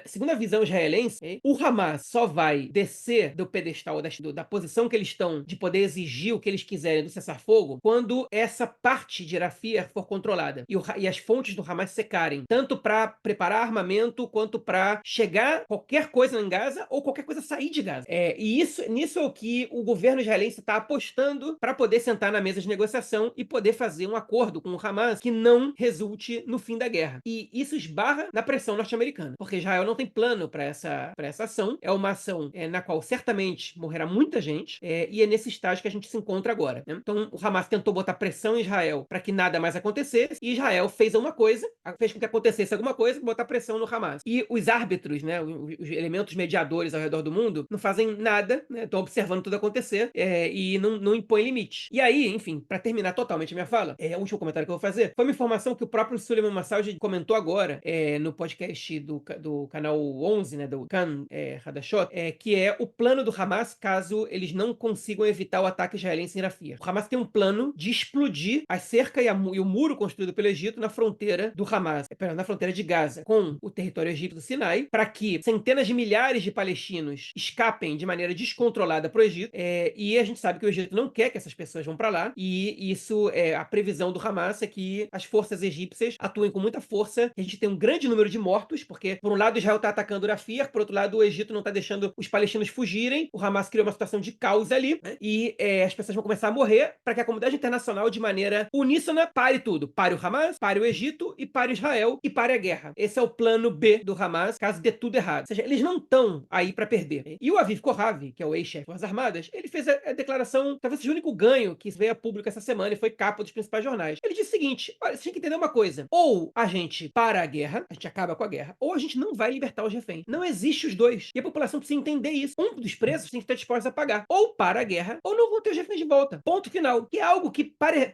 Speaker 2: segundo a visão israelense, o Hamas só vai descer do pedestal da posição que eles estão de poder exigir o que eles quiserem do cessar-fogo quando essa parte de Rafah for controlada e as fontes do Hamas secarem, tanto para preparar armamento quanto para chegar qualquer coisa em Gaza ou qualquer coisa sair de Gaza. E nisso é o que o governo israelense está apostando para poder sentar na mesa de negociação e poder fazer um acordo com o Hamas que não resulte no fim da guerra. E isso esbarra na pressão norte-americana, porque Israel não tem plano para essa ação. É uma ação na qual certamente morrerá muita gente, e é nesse estágio que a gente se encontra agora, né? Então o Hamas tentou botar pressão em Israel para que nada mais acontecesse, e Israel fez uma coisa, fez com que acontecesse alguma coisa, botar pressão no Hamas. E os árbitros, né, os elementos mediadores ao redor do mundo, não fazem nada, né? Estão observando tudo acontecer, e não impõem limite. E aí, enfim, para terminar totalmente a minha fala, o último comentário que eu vou fazer foi uma informação que o próprio Suleiman Massaoud comentou agora no podcast do canal 11, né, do Kan Hadashot, que é o plano do Hamas caso eles não consigam evitar o ataque israelense em Rafah. O Hamas tem um plano de explodir a cerca e o muro construído pelo Egito na fronteira do Hamas, na fronteira de Gaza, com o território egípcio do Sinai, para que centenas de milhares de palestinos escapem de maneira descontrolada para o Egito, e a gente sabe que o Egito não quer que essas pessoas vão para lá, e isso a previsão do Hamas é que as forças egípcias atuem com muita força. A gente tem um grande número de mortos, porque por um lado Israel está atacando Rafah, por outro lado o Egito não está deixando os palestinos fugirem, o Hamas criou uma situação de caos ali, né? E as pessoas vão começar a morrer para que a comunidade internacional, de maneira uníssona, pare tudo. Pare o Hamas, pare o Egito, e pare Israel, e pare a guerra. Esse é o plano B do Hamas, caso dê tudo errado. Ou seja, eles não estão aí para perder. E o Aviv Kohavi, que é o ex-chefe das Armadas, ele fez a declaração, talvez seja o único ganho que veio a público essa semana e foi capa dos principais jornais. Ele disse o seguinte: olha, você tem que entender uma coisa. Ou a gente para a guerra, a gente acaba com a guerra, ou a gente não vai libertar os reféns. Não existe os dois. E a população precisa entender isso. Um dos presos tem que estar disposto a pagar. Ou para a guerra, ou não vão ter os reféns de volta. Ponto final. Que é algo que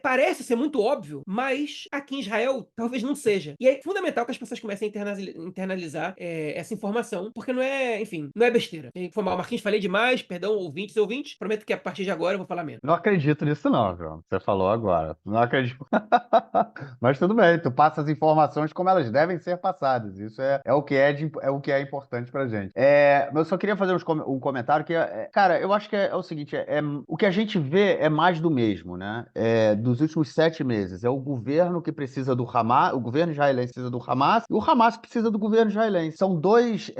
Speaker 2: parece ser muito óbvio, mas aqui em Israel talvez não seja. E é fundamental que as pessoas comecem a internalizar essa informação, porque não é, enfim, não é besteira. Foi mal, Marquinhos, falei demais, perdão, ouvintes. Prometo que a partir de agora eu vou falar menos.
Speaker 1: Não acredito nisso não, João. Você falou agora. Não acredito. Mas tudo bem, tu passa as informações como elas devem ser passadas. Isso é o que é importante pra gente. Mas eu só queria fazer um comentário que cara, eu acho que é o seguinte, o que a gente vê é mais do mesmo, né? Dos últimos 7 meses. É o governo que precisa do Hamas, o governo israelense precisa do Hamas, e o Hamas precisa do governo israelense. São dois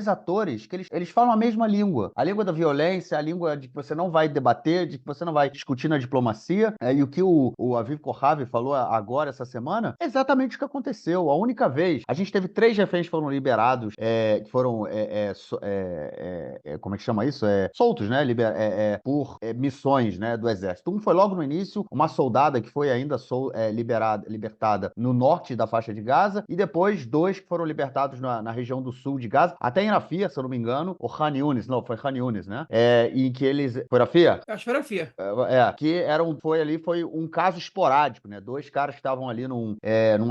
Speaker 1: atores que eles falam a mesma língua. A língua da violência, a língua de que você não vai debater, de que você não vai discutir na diplomacia. E o que o Aviv Kohavi falou agora, essa semana, é exatamente o que aconteceu. A única vez, a gente teve 3 reféns que foram liberados, que foram, como é que chama isso? Soltos, né? Por missões, né, do exército. Um foi logo no início, uma soldada que foi ainda libertada no norte da faixa de Gaza, e depois 2 que foram libertados na região do sul de Gaza, até em Rafah, se eu não me engano, o Khan Yunis, não, foi Khan Yunis, né? E que eles... Foi Rafah?
Speaker 2: Acho que foi Rafah.
Speaker 1: Foi um caso esporádico, né? 2 caras que estavam ali num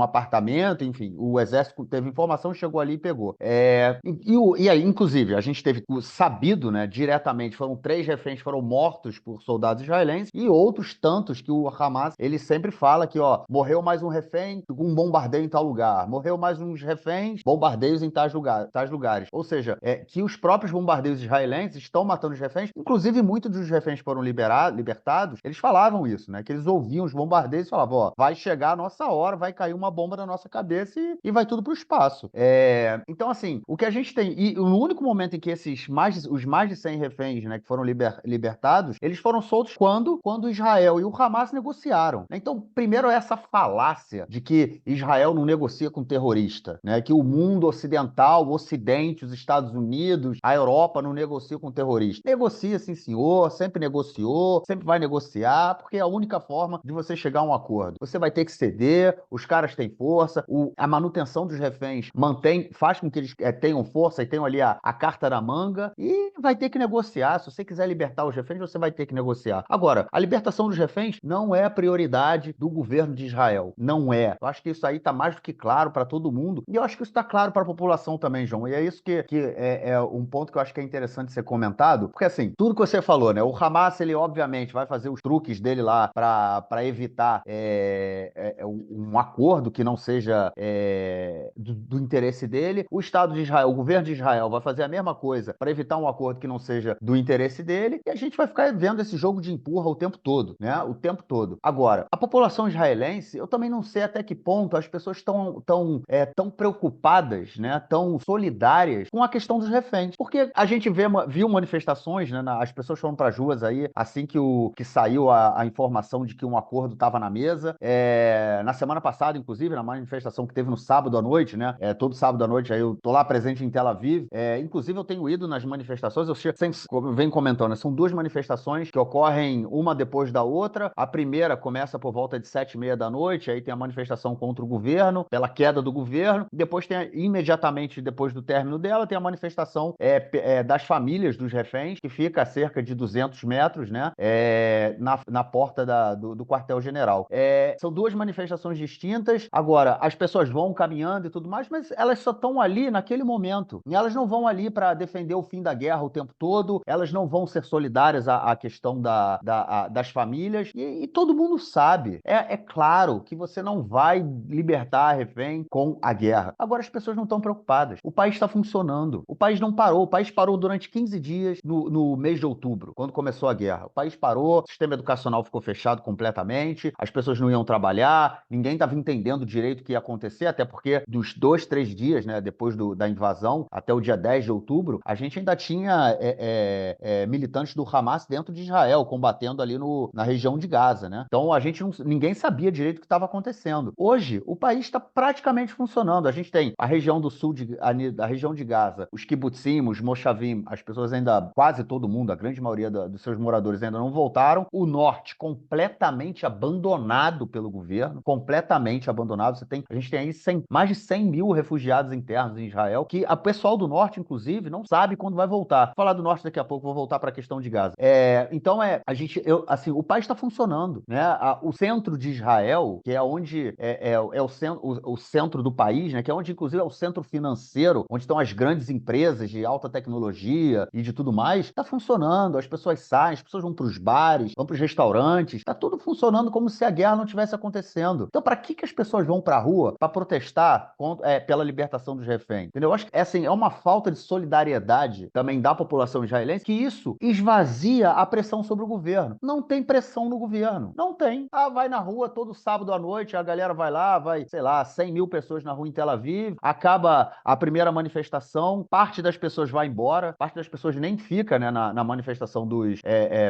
Speaker 1: apartamento, enfim, o exército teve informação, chegou ali e pegou. E aí, inclusive, a gente teve sabido, né, diretamente, foram 3 reféns que foram mortos por soldados israelenses, e outros tantos que o Hamas, ele sempre fala que, ó, morreu mais um refém, um bombardeio em tal lugar, morreu mais uns reféns, bombardeios em tais lugares. Ou seja, que os próprios bombardeios israelenses estão matando os reféns, inclusive muitos dos reféns que foram libertados, eles falavam isso, né? Que eles ouviam os bombardeios e falavam, ó, vai chegar a nossa hora, vai cair uma bomba na nossa cabeça e vai tudo pro espaço. Então, assim, o que a gente tem, e no único momento em que os mais de 100 reféns, né, que foram libertados, eles foram soltos quando Israel e o Hamas negociaram. Então, primeiro essa falácia de que Israel não negocia com terrorista, né? Que o mundo ocidental, o Ocidente, os Estados Unidos, a Europa não negocia com terrorista. Negocia, sim, senhor, sempre negociou, sempre vai negociar, porque é a única forma de você chegar a um acordo. Você vai ter que ceder, os caras têm força, a manutenção dos reféns faz com que eles tenham força e tenham ali a carta na manga, e vai ter que negociar. Se você quiser libertar os reféns, você vai ter que negociar. Agora, a libertação dos reféns não é a prioridade do governo de Israel. Não é. Eu acho que isso aí está mais do que claro para todo mundo, e eu acho que isso está claro para a população também, João. E é isso que é um ponto que eu acho que é interessante ser comentado, porque assim, tudo que você falou, né? O Hamas, ele obviamente vai fazer os truques dele lá para evitar um acordo que não seja do interesse dele. O Estado de Israel, o governo de Israel vai fazer a mesma coisa para evitar um acordo que não seja do interesse dele, e a gente vai ficar vendo esse jogo de empurra o tempo todo, né? O tempo todo. Agora, a população israelense, eu também não sei até que ponto as pessoas estão tão preocupadas, né? Tão solidárias com a questão dos reféns. Porque a gente viu manifestações, né? As pessoas foram para as ruas aí assim que saiu a informação de que um acordo estava na mesa. Na semana passada, inclusive, na manifestação que teve no sábado à noite, né? Todo sábado à noite aí eu tô lá presente em Tel Aviv. Inclusive, eu tenho ido nas manifestações, eu sempre venho comentando, né? São 2 manifestações que ocorrem uma depois da outra. A primeira começa por volta de 7h30 da noite, aí tem a manifestação contra o governo, pela queda do governo. Depois imediatamente depois do término dela, tem a manifestação das famílias dos reféns, que fica a cerca de 200 metros, né? Na porta do quartel-general. São 2 manifestações distintas. Agora, as pessoas vão caminhando e tudo mais, mas elas só estão ali naquele momento. E elas não vão ali para defender o fim da guerra o tempo todo, elas não vão ser solidárias à questão das famílias, e todo mundo sabe. É claro que você não vai libertar a refém com a guerra. Agora, as pessoas não estão preocupadas. O país está funcionando. O país não parou. O país parou durante 15 dias no mês de outubro, quando começou a guerra. O país parou, o sistema educacional ficou fechado completamente, as pessoas não iam trabalhar, ninguém estava entendendo direito o que ia acontecer, até porque dos 2, 3 dias, né, depois da invasão, até o dia 10 de outubro, a gente ainda tinha militantes do Hamas dentro de Israel, combatendo ali na região de Gaza, né? Então ninguém sabia direito o que estava acontecendo. Hoje, o país está praticamente funcionando. A gente tem a região do sul, a região de Gaza, os kibbutzim, os moshavim, as pessoas ainda, quase todo mundo, a grande maioria dos seus moradores ainda não voltaram. O norte completamente abandonado pelo governo, completamente abandonado. A gente tem aí mais de 100 mil refugiados internos em Israel, que o pessoal do norte, inclusive, não sabe quando vai voltar. Vou falar do norte daqui a pouco, vou voltar para a questão de Gaza. Então, assim, o país está funcionando, né? O centro de Israel, que é onde o centro do país, né? Que é onde, inclusive, é o centro financeiro, onde estão as grandes empresas de alta tecnologia e de tudo mais, está funcionando. As pessoas saem, as pessoas vão para os bares, vão para os restaurantes, está tudo funcionando como se a guerra não tivesse acontecendo. Então, para que as pessoas vão para a rua para protestar pela libertação dos reféns? Entendeu? Eu acho que assim, é uma falta de solidariedade também da população israelense, que isso esvazia a pressão sobre o governo. Não tem pressão no governo. Não tem. Vai na rua todo sábado à noite, a galera vai lá, sei lá, 100 mil pessoas na rua em Tel Aviv, acaba a primeira manifestação, parte das pessoas vai embora, parte das pessoas nem fica, né, na manifestação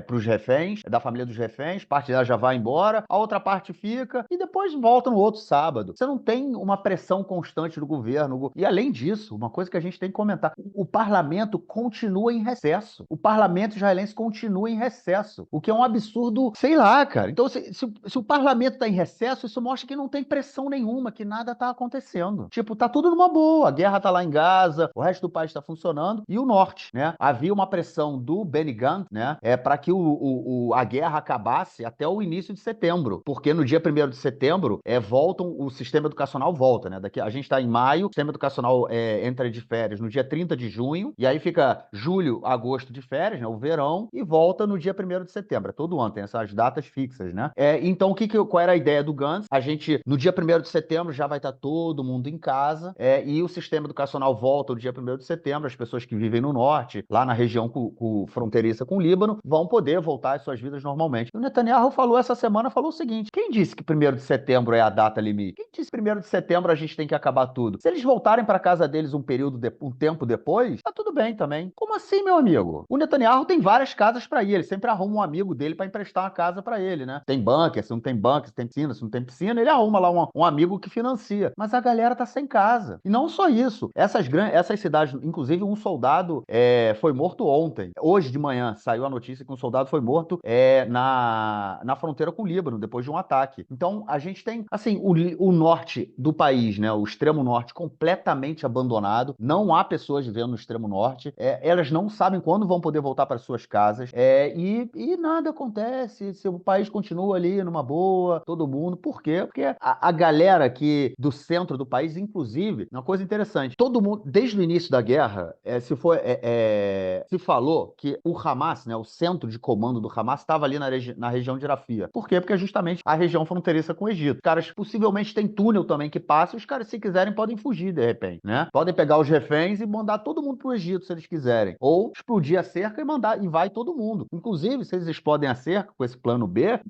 Speaker 1: pros reféns, da família dos reféns, parte dela já vai embora, a outra parte fica e depois volta no outro sábado. Você não tem uma pressão constante do governo. E além disso, uma coisa que a gente tem que comentar, o parlamento continua em recesso. O parlamento israelense continua em recesso, o que é um absurdo, sei lá, cara. Então, se o parlamento está em recesso, isso mostra que não tem pressão nenhuma, que nada está acontecendo. Tipo, tá tudo numa boa. A guerra tá lá em Gaza, o resto do país está funcionando, e o norte, né? Havia uma pressão do Benny Gantz, né? Para que a guerra acabasse até o início de setembro, porque no dia 1º de setembro o sistema educacional volta, né? A gente está em maio, o sistema educacional entra de férias no dia 30 de junho, e aí fica julho,
Speaker 3: julho, agosto de férias, né, o verão, e volta no dia 1º de setembro. Todo ano tem essas datas fixas, né? Então, qual era a ideia do Gantz? A gente, no dia 1º de setembro, já vai estar todo mundo em casa, e o sistema educacional volta no dia 1º de setembro, as pessoas que vivem no norte, lá na região fronteiriça com o Líbano, vão poder voltar às suas vidas normalmente. E o Netanyahu falou essa semana, falou o seguinte: quem disse que 1º de setembro é a data limite? Quem disse que 1º de setembro a gente tem que acabar tudo? Se eles voltarem para casa deles um tempo depois, tá tudo bem também. Como assim, meu amigo? O Netanyahu tem várias casas para ir, ele sempre arruma um amigo dele para emprestar uma casa para ele, né? Tem bunker, se não tem bunker, se tem piscina, se não tem piscina, ele arruma lá um amigo que financia. Mas a galera tá sem casa. E não só isso, essas cidades, inclusive um soldado foi morto ontem. Hoje de manhã saiu a notícia que um soldado foi morto na fronteira com o Líbano, depois de um ataque. Então, a gente tem, assim, o norte do país, né? O extremo norte completamente abandonado. Não há pessoas vivendo no extremo norte. Elas não sabem quando vão poder voltar para suas casas. E nada acontece. Se o país continua ali numa boa, todo mundo. Por quê? Porque a galera aqui do centro do país, inclusive, uma coisa interessante, todo mundo, desde o início da guerra, se falou que o Hamas, né, o centro de comando do Hamas, estava ali na região de Rafia. Por quê? Porque é justamente a região fronteiriça com o Egito. Os caras possivelmente tem túnel também que passa, e os caras, se quiserem, podem fugir de repente, né? Podem pegar os reféns e mandar todo mundo pro Egito, se eles quiserem. Ou explodir a cerca e vai todo mundo. Inclusive, se eles explodem a cerca com esse plano B,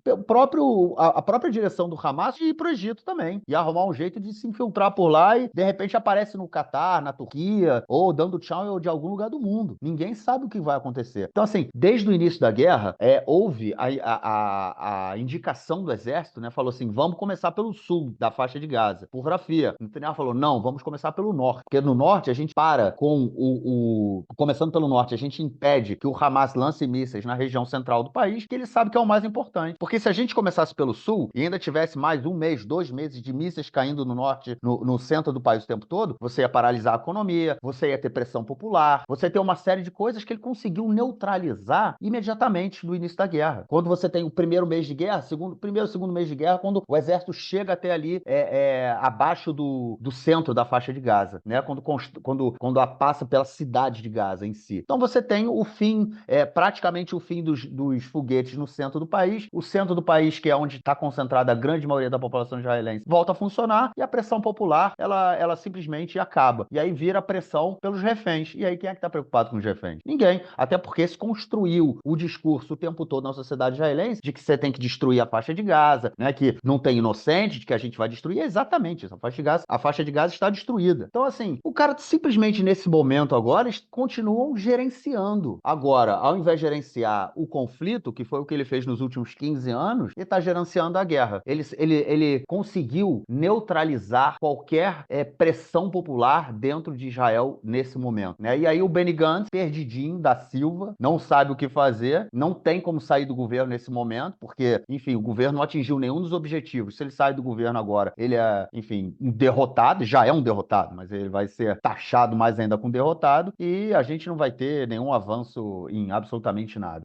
Speaker 3: a própria direção do Hamas de ir pro Egito também. E arrumar um jeito de se infiltrar por lá e, de repente, aparece no Catar, na Turquia, ou dando tchau de algum lugar do mundo. Ninguém sabe o que vai acontecer. Então, assim, desde o início da guerra, houve a indicação do exército, né? Falou assim, vamos começar pelo sul da faixa de Gaza, por Rafia. O Netanyahu falou, não, vamos começar pelo norte. Porque no norte a gente para com começando pelo norte, a gente impede que o Hamas lance mísseis na região central do país, que ele sabe que é o mais importante. Porque se a gente começasse pelo sul e ainda tivesse mais 1 mês, 2 meses de mísseis caindo no norte, no centro do país o tempo todo, você ia paralisar a economia, você ia ter pressão popular, você ia ter uma série de coisas que ele conseguiu neutralizar imediatamente no início da guerra. Quando você tem o primeiro mês de guerra, segundo mês de guerra, quando o exército chega até ali abaixo do centro da faixa de Gaza, né? Quando passa pela cidade de Gaza em si. Então você tem o fim, praticamente o fim dos foguetes no centro do país. O centro do país, que é onde está concentrada a grande maioria da população israelense, volta a funcionar e a pressão popular, ela simplesmente acaba. E aí vira pressão pelos reféns. E aí quem é que está preocupado com os reféns? Ninguém. Até porque se construiu o discurso o tempo todo na sociedade israelense de que você tem que destruir a faixa de Gaza, né? Que não tem inocente, de que a gente vai destruir. É exatamente isso. A faixa de Gaza está destruída. Então, assim, o cara simplesmente nesse momento agora, eles continuam gerenciando. Agora, ao invés de gerenciar o conflito, que foi o que ele fez nos últimos 15 anos, ele está gerenciando a guerra. Ele conseguiu neutralizar qualquer pressão popular dentro de Israel nesse momento, né? E aí o Benny Gantz, perdidinho da Silva, não sabe o que fazer, não tem como sair do governo nesse momento, porque, enfim, o governo não atingiu nenhum dos objetivos. Se ele sai do governo agora, ele é, enfim, um derrotado, já é um derrotado, mas ele vai ser taxado mais ainda com derrotado, e a gente não vai ter nenhum avanço em absolutamente nada.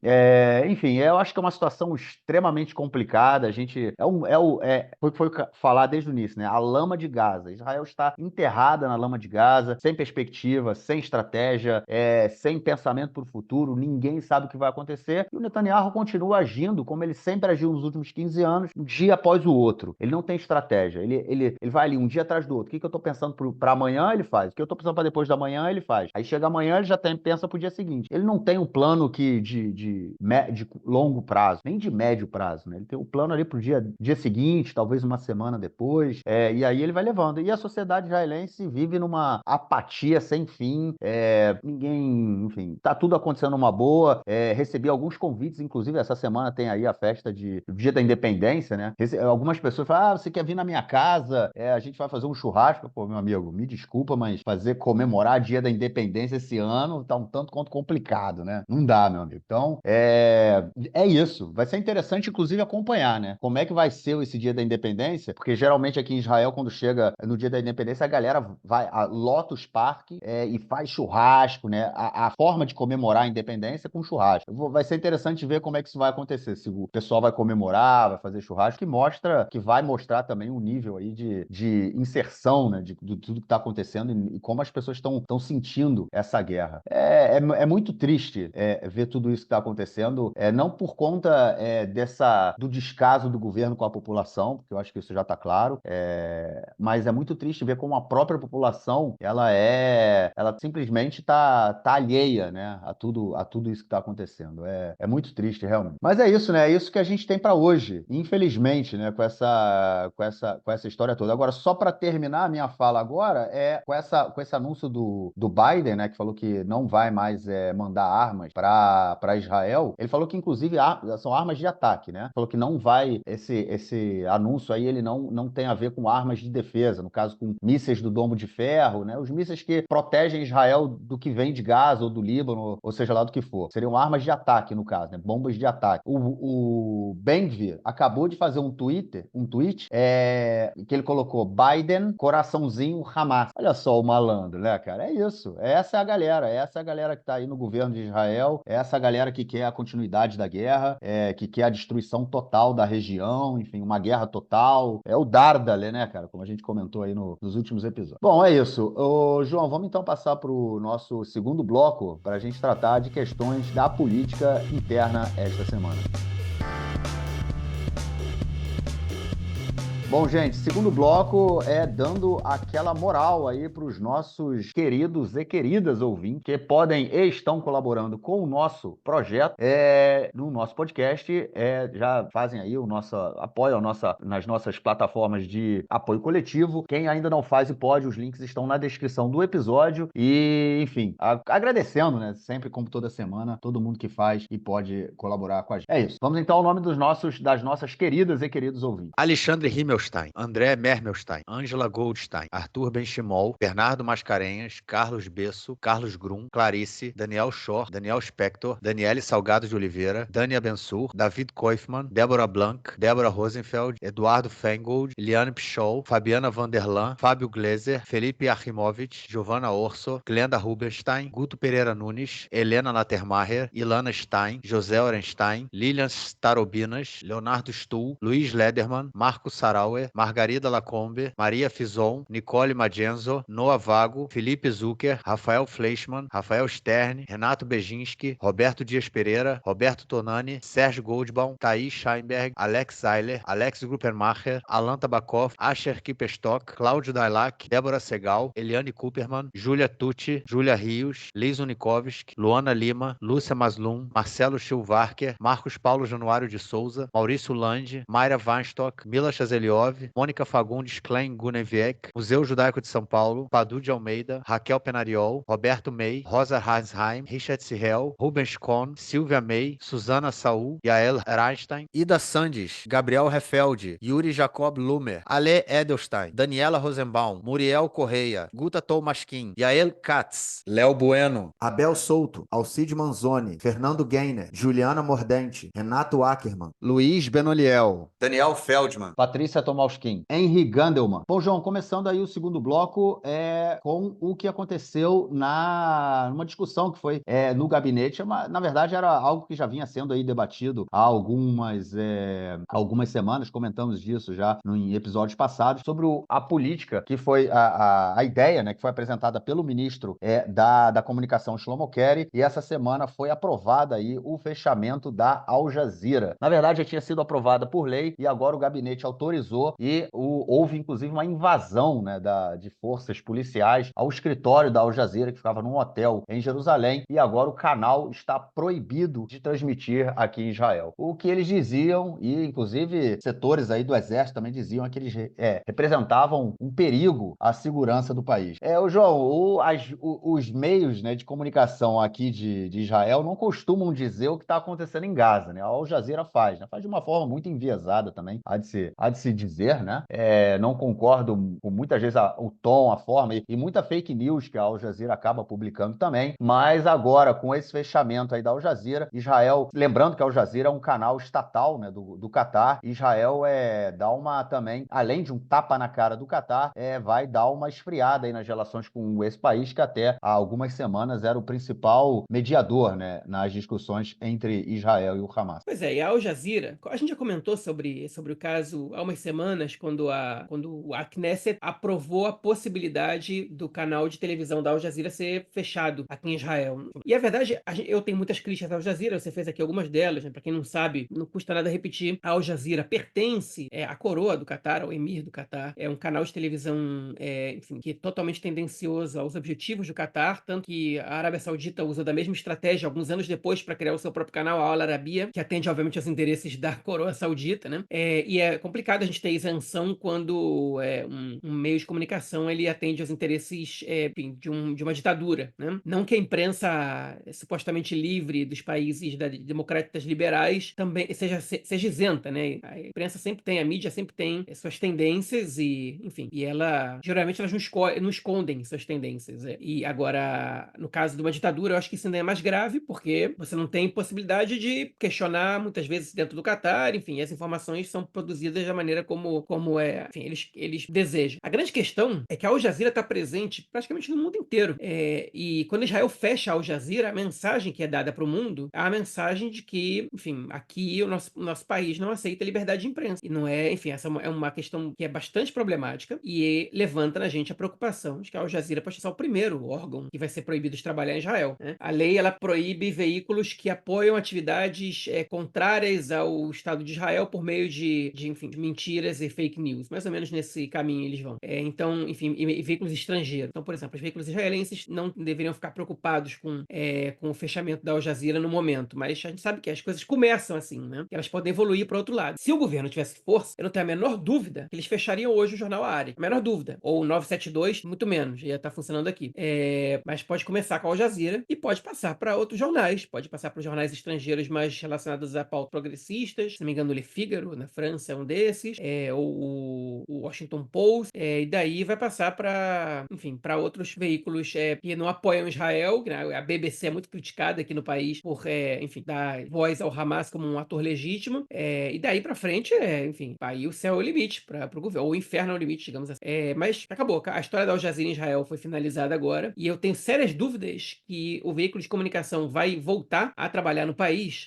Speaker 3: Enfim, eu acho que é uma situação extremamente complicada. A gente foi o que foi falar desde o início, né? A lama de Gaza. Israel está enterrada na lama de Gaza, sem perspectiva, sem estratégia, sem pensamento para o futuro. Ninguém sabe o que vai acontecer. E o Netanyahu continua agindo como ele sempre agiu nos últimos 15 anos, um dia após o outro. Ele não tem estratégia. Ele vai ali um dia atrás do outro. O que eu estou pensando para amanhã, ele faz. O que eu estou pensando para depois da manhã, ele faz. Aí chega amanhã, ele já pensa para o dia seguinte. Ele não tem um plano de longo prazo, nem de médio prazo, né? Ele tem um plano ali para o dia seguinte, talvez uma semana depois, e aí ele vai levando. E a sociedade israelense vive numa apatia sem fim, ninguém, enfim, tá tudo acontecendo numa boa. Recebi alguns convites, inclusive essa semana tem aí a festa do Dia da Independência, né? Algumas pessoas falam, você quer vir na minha casa? A gente vai fazer um churrasco. Pô, meu amigo, me desculpa, mas comemorar Dia da Independência esse ano tá um tanto quanto complicado, né? Não dá, meu amigo. Então, é isso. Vai ser interessante, inclusive, acompanhar, né? Como é que vai ser esse Dia da Independência? Porque geralmente aqui em Israel, quando chega no Dia da Independência, a galera lota os parques e faz churrasco, né? A forma de comemorar a independência é com churrasco. Vai ser interessante ver como é que isso vai acontecer. Se o pessoal vai comemorar, vai fazer churrasco, que vai mostrar também um nível aí de inserção, né? De tudo que está acontecendo e como as pessoas estão sentindo essa guerra. é muito triste ver tudo isso que está acontecendo, não por conta do descaso do governo com a população, porque eu acho que isso já está claro, mas é muito triste ver como a própria população ela simplesmente está alheia, né, a tudo isso que está acontecendo. É muito triste, realmente. Mas é isso, né? É isso que a gente tem para hoje, infelizmente, né, com essa história toda. Agora, só para terminar a minha fala agora, com esse anúncio do Biden, né, que falou que não vai mais mandar armas para Israel. Ele falou que, inclusive, são armas de ataque, né? Falou que não vai, esse anúncio aí, ele não tem a ver com armas de defesa, no caso, com mísseis do Domo de Ferro, né? Os mísseis que protegem Israel do que vem de Gaza ou do Líbano, ou seja lá do que for. Seriam armas de ataque, no caso, né? Bombas de ataque. O Ben-Gvir acabou de fazer um tweet, que ele colocou Biden, coraçãozinho, Hamas. Olha só o malandro, né, cara? É isso. Essa é a galera que tá aí no governo de Israel, é essa galera que quer a continuidade da guerra, que quer a destruição total da região, enfim, uma guerra total. É o Dardale, né, cara? Como a gente comentou aí nos últimos episódios. Bom, é isso. Ô, João, vamos então passar para o nosso segundo bloco para a gente tratar de questões da política interna esta semana. Bom, gente, segundo bloco dando aquela moral aí para os nossos queridos e queridas ouvintes que podem e estão colaborando com o nosso projeto no nosso podcast, já fazem aí o nosso apoio nas nossas plataformas de apoio coletivo. Quem ainda não faz e pode, os links estão na descrição do episódio e, enfim, agradecendo, né, sempre como toda semana, todo mundo que faz e pode colaborar com a gente. É isso. Vamos então ao nome das nossas queridas e queridos ouvintes.
Speaker 4: Alexandre Himmelstein, André Mermelstein, Ângela Goldstein, Arthur Benchimol, Bernardo Mascarenhas, Carlos Besso, Carlos Grum, Clarice, Daniel Schor, Daniel Spector, Daniele Salgado de Oliveira, Dani Abensur, David Koifman, Débora Blanc, Débora Rosenfeld, Eduardo Fengold, Liane Pichol, Fabiana Vanderlan, Fábio Gleiser, Felipe Archimovich, Giovanna Orso, Glenda Rubenstein, Guto Pereira Nunes, Helena Latermacher, Ilana Stein, José Orenstein, Lilian Starobinas, Leonardo Stuhl, Luiz Lederman, Marco Sarauer, Margarida Lacombe, Maria Fison, Nicole Magenzo, Noah Vago, Felipe Zucker, Rafael Fleischmann, Rafael Stern, Renato Bejinski, Roberto Dias Pereira, Roberto Tonani, Sérgio Goldbaum, Thaís Scheinberg, Alex Seiler, Alex Gruppenmacher, Alan Tabakoff, Asher Kipperstock, Cláudio Dailac, Débora Segal, Eliane Cooperman, Júlia Tucci, Júlia Rios, Liz Unikovski, Luana Lima, Lúcia Maslum, Marcelo Schilvarker, Marcos Paulo Januário de Souza, Maurício Lande, Mayra Weinstock, Mila Chazeliov, Mônica Fagundes Klein Guneviek, Museu Judaico de São Paulo, Padu de Almeida, Raquel Penariol, Roberto May, Rosa Hansheim, Richard Sirrell, Rubens Kohn, Silvia May, Suzana Saul, Yael Reinstein, Ida Sandes, Gabriel Refeld, Yuri Jacob Lumer, Ale Edelstein, Daniela Rosenbaum, Muriel Correia, Guta Tolmaskin, Yael Katz, Léo Bueno, Abel Souto, Alcide Manzoni, Fernando Gainer, Juliana Mordente, Renato Ackerman, Luiz Benoliel, Daniel Feldman,
Speaker 3: Patrícia Tomalskin, Henry Gandelman. Bom, João, começando aí o segundo bloco com o que aconteceu numa discussão que foi no gabinete. Na verdade, era algo que já vinha sendo aí debatido há algumas semanas, comentamos disso já em episódios passados, sobre a política que foi a ideia, né, que foi apresentada pelo ministro da comunicação, Shlomo Kerry, e essa semana foi aprovada aí o fechamento da Al Jazeera. Na verdade, já tinha sido aprovada por lei e agora o gabinete autorizou e houve, inclusive, uma invasão, né, de forças policiais ao escritório da Al Jazeera, que ficava num hotel em Jerusalém, e agora o canal está proibido de transmitir aqui em Israel. O que eles diziam, e inclusive setores aí do exército também diziam, é que eles representavam um perigo à segurança do país. João, os meios, né, de comunicação aqui de Israel não costumam dizer o que está acontecendo em Gaza, né? A Al Jazeera faz, né? Faz de uma forma muito enviesada também, há de se dizer, né? Não concordo com muitas vezes o tom, a forma e muita fake news que a Al Jazeera acaba publicando também, mas agora com esse fechamento aí da Al Jazeera, Israel, lembrando que a Al Jazeera é um canal estatal, né, do Catar, Israel dá uma também, além de um tapa na cara do Catar, vai dar uma esfriada aí nas relações com esse país que até há algumas semanas era o principal mediador, né, nas discussões entre Israel e o Hamas.
Speaker 2: Pois é, e a Al Jazeera, a gente já comentou sobre o caso há umas semanas semanas, quando a Knesset aprovou a possibilidade do canal de televisão da Al Jazeera ser fechado aqui em Israel. E a verdade, eu tenho muitas críticas à Al Jazeera, você fez aqui algumas delas, né? Para quem não sabe, não custa nada repetir. A Al Jazeera pertence à coroa do Catar, ao emir do Catar. É um canal de televisão, enfim, que é totalmente tendencioso aos objetivos do Catar, tanto que a Arábia Saudita usa da mesma estratégia alguns anos depois para criar o seu próprio canal, a Al Arabiya, que atende, obviamente, aos interesses da coroa saudita, né? E é complicado a gente ter isenção quando um meio de comunicação ele atende aos interesses, enfim, de uma ditadura, né? Não que a imprensa supostamente livre dos países democratas liberais também seja isenta, né? A imprensa sempre tem, a mídia sempre tem suas tendências e, enfim, e geralmente elas não escondem suas tendências. E agora, no caso de uma ditadura, eu acho que isso ainda é mais grave, porque você não tem possibilidade de questionar muitas vezes dentro do Catar, enfim, as informações são produzidas da maneira como enfim, eles desejam. A grande questão é que a Al Jazeera está presente praticamente no mundo inteiro. E quando Israel fecha a Al Jazeera, a mensagem que é dada para o mundo é a mensagem de que, enfim, aqui o nosso país não aceita liberdade de imprensa. E não é, enfim, essa é uma questão que é bastante problemática e levanta na gente a preocupação de que a Al Jazeera pode ser o primeiro órgão que vai ser proibido de trabalhar em Israel, né? A lei, ela proíbe veículos que apoiam atividades contrárias ao Estado de Israel por meio enfim, de mentiras e fake news. Mais ou menos nesse caminho eles vão. Então, enfim, e veículos estrangeiros. Então, por exemplo, os veículos israelenses não deveriam ficar preocupados com o fechamento da Al Jazeera no momento, mas a gente sabe que as coisas começam assim, né? E elas podem evoluir para outro lado. Se o governo tivesse força, eu não tenho a menor dúvida que eles fechariam hoje o jornal Haaretz. A menor dúvida. Ou o 972, muito menos, ia estar funcionando aqui. Mas pode começar com a Al Jazeera e pode passar para outros jornais, pode passar para os jornais estrangeiros mais relacionados a pautas progressistas. Se não me engano, o Le Figaro, na França, é um desses, ou o Washington Post, e daí vai passar para, enfim, para outros veículos que não apoiam Israel. A BBC é muito criticada aqui no país por, enfim, dar voz ao Hamas como um ator legítimo, e daí para frente, enfim, aí o céu é o limite para o governo, ou o inferno é o limite, digamos assim. Mas acabou, a história da Al Jazeera em Israel foi finalizada agora, e eu tenho sérias dúvidas que o veículo de comunicação vai voltar a trabalhar no país,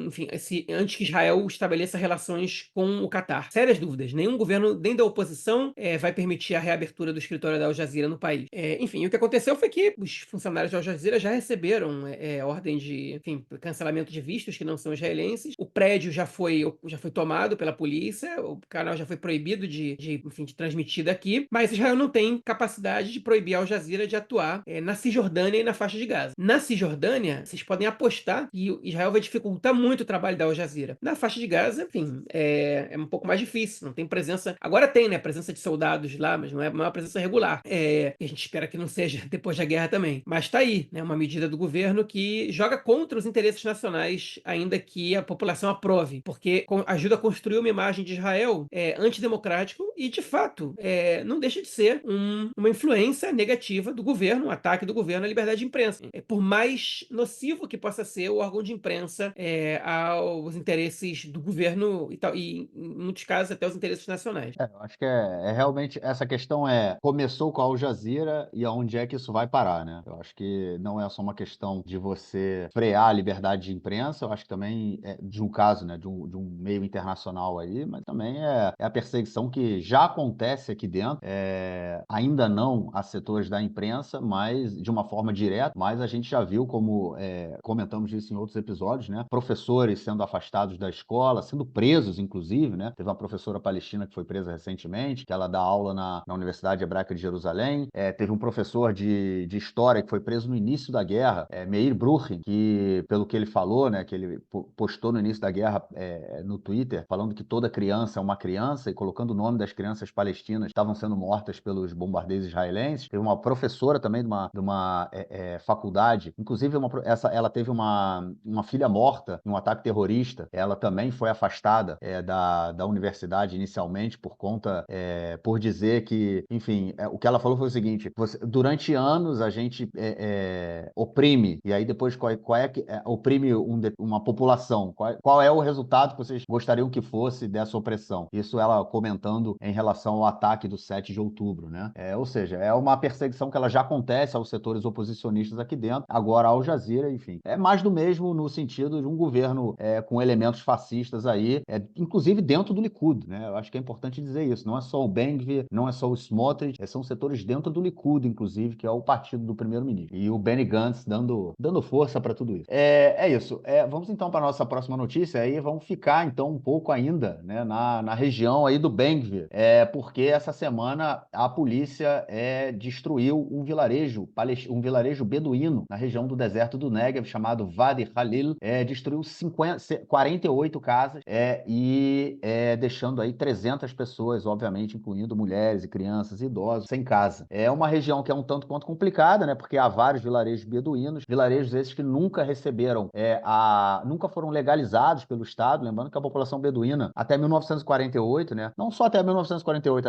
Speaker 2: enfim, antes que Israel estabeleça relações com o Catar. Sérias dúvidas. Nenhum governo, nem da oposição, vai permitir a reabertura do escritório da Al Jazeera no país. Enfim, o que aconteceu foi que os funcionários da Al Jazeera já receberam ordem de, enfim, cancelamento de vistos que não são israelenses. O prédio já foi tomado pela polícia, o canal já foi proibido enfim, de transmitir daqui, mas Israel não tem capacidade de proibir a Al Jazeera de atuar na Cisjordânia e na faixa de Gaza. Na Cisjordânia, vocês podem apostar que Israel vai dificultar muito o trabalho da Al Jazeera. Na faixa de Gaza, enfim, é um pouco mais difícil, não tem presença. Agora tem, né, presença de soldados lá, mas não é uma presença regular. E a gente espera que não seja depois da guerra também. Mas tá aí, né, uma medida do governo que joga contra os interesses nacionais, ainda que a população aprove, porque ajuda a construir uma imagem de Israel antidemocrático e, de fato, não deixa de ser uma influência negativa do governo, um ataque do governo à liberdade de imprensa. Por mais nocivo que possa ser o órgão de imprensa aos interesses do governo e tal, e em muitos casos até os interesses nacionais.
Speaker 3: Eu acho que realmente essa questão começou com a Al Jazeera e aonde é que isso vai parar, né? Eu acho que não é só uma questão de você frear a liberdade de imprensa, eu acho que também de um caso, né, de um meio internacional aí, mas também é a perseguição que já acontece aqui dentro, ainda não a setores da imprensa, mas de uma forma direta, mas a gente já viu como, comentamos isso em outros episódios, né? Professores sendo afastados da escola, sendo presos, inclusive, né? Teve uma professora palestina que foi presa recentemente, que ela dá aula na Universidade Hebraica de Jerusalém. Teve um professor de história que foi preso no início da guerra, Meir Bruchin, que, pelo que ele falou, né, que ele postou no início da guerra no Twitter, falando que toda criança é uma criança e colocando o nome das crianças palestinas que estavam sendo mortas pelos bombardeios israelenses. Teve uma professora também de uma faculdade, inclusive ela teve uma filha morta em um ataque terrorista. Ela também foi afastada da universidade inicialmente por dizer que, enfim, o que ela falou foi o seguinte: durante anos a gente oprime, e aí depois oprime uma população. Qual é o resultado que vocês gostariam que fosse dessa opressão? Isso ela comentando em relação ao ataque do 7 de outubro, né? Ou seja, é uma perseguição que ela já acontece aos setores oposicionistas aqui dentro. Agora, a Al Jazeera, enfim, é mais do mesmo no sentido de um governo com elementos fascistas aí, inclusive dentro do Likud, né? Eu acho que é importante dizer isso. Não é só o Ben-Gvir, não é só o Smotrich, são setores dentro do Likud, inclusive, que é o partido do primeiro-ministro. E o Benny Gantz dando força para tudo isso. É isso. Vamos então para a nossa próxima notícia, aí vamos ficar então um pouco ainda, né, na região aí do Ben-Gvir, porque essa semana a polícia destruiu um vilarejo beduíno na região do deserto do Negev, chamado Wadi Khalil, destruiu 48 casas e deixando aí 300 pessoas, obviamente, incluindo mulheres e crianças e idosos, sem casa. É uma região que é um tanto quanto complicada, né, porque há vários vilarejos beduínos, vilarejos esses que nunca receberam, nunca foram legalizados pelo Estado, lembrando que a população beduína, até 1948, né, não só até 1948,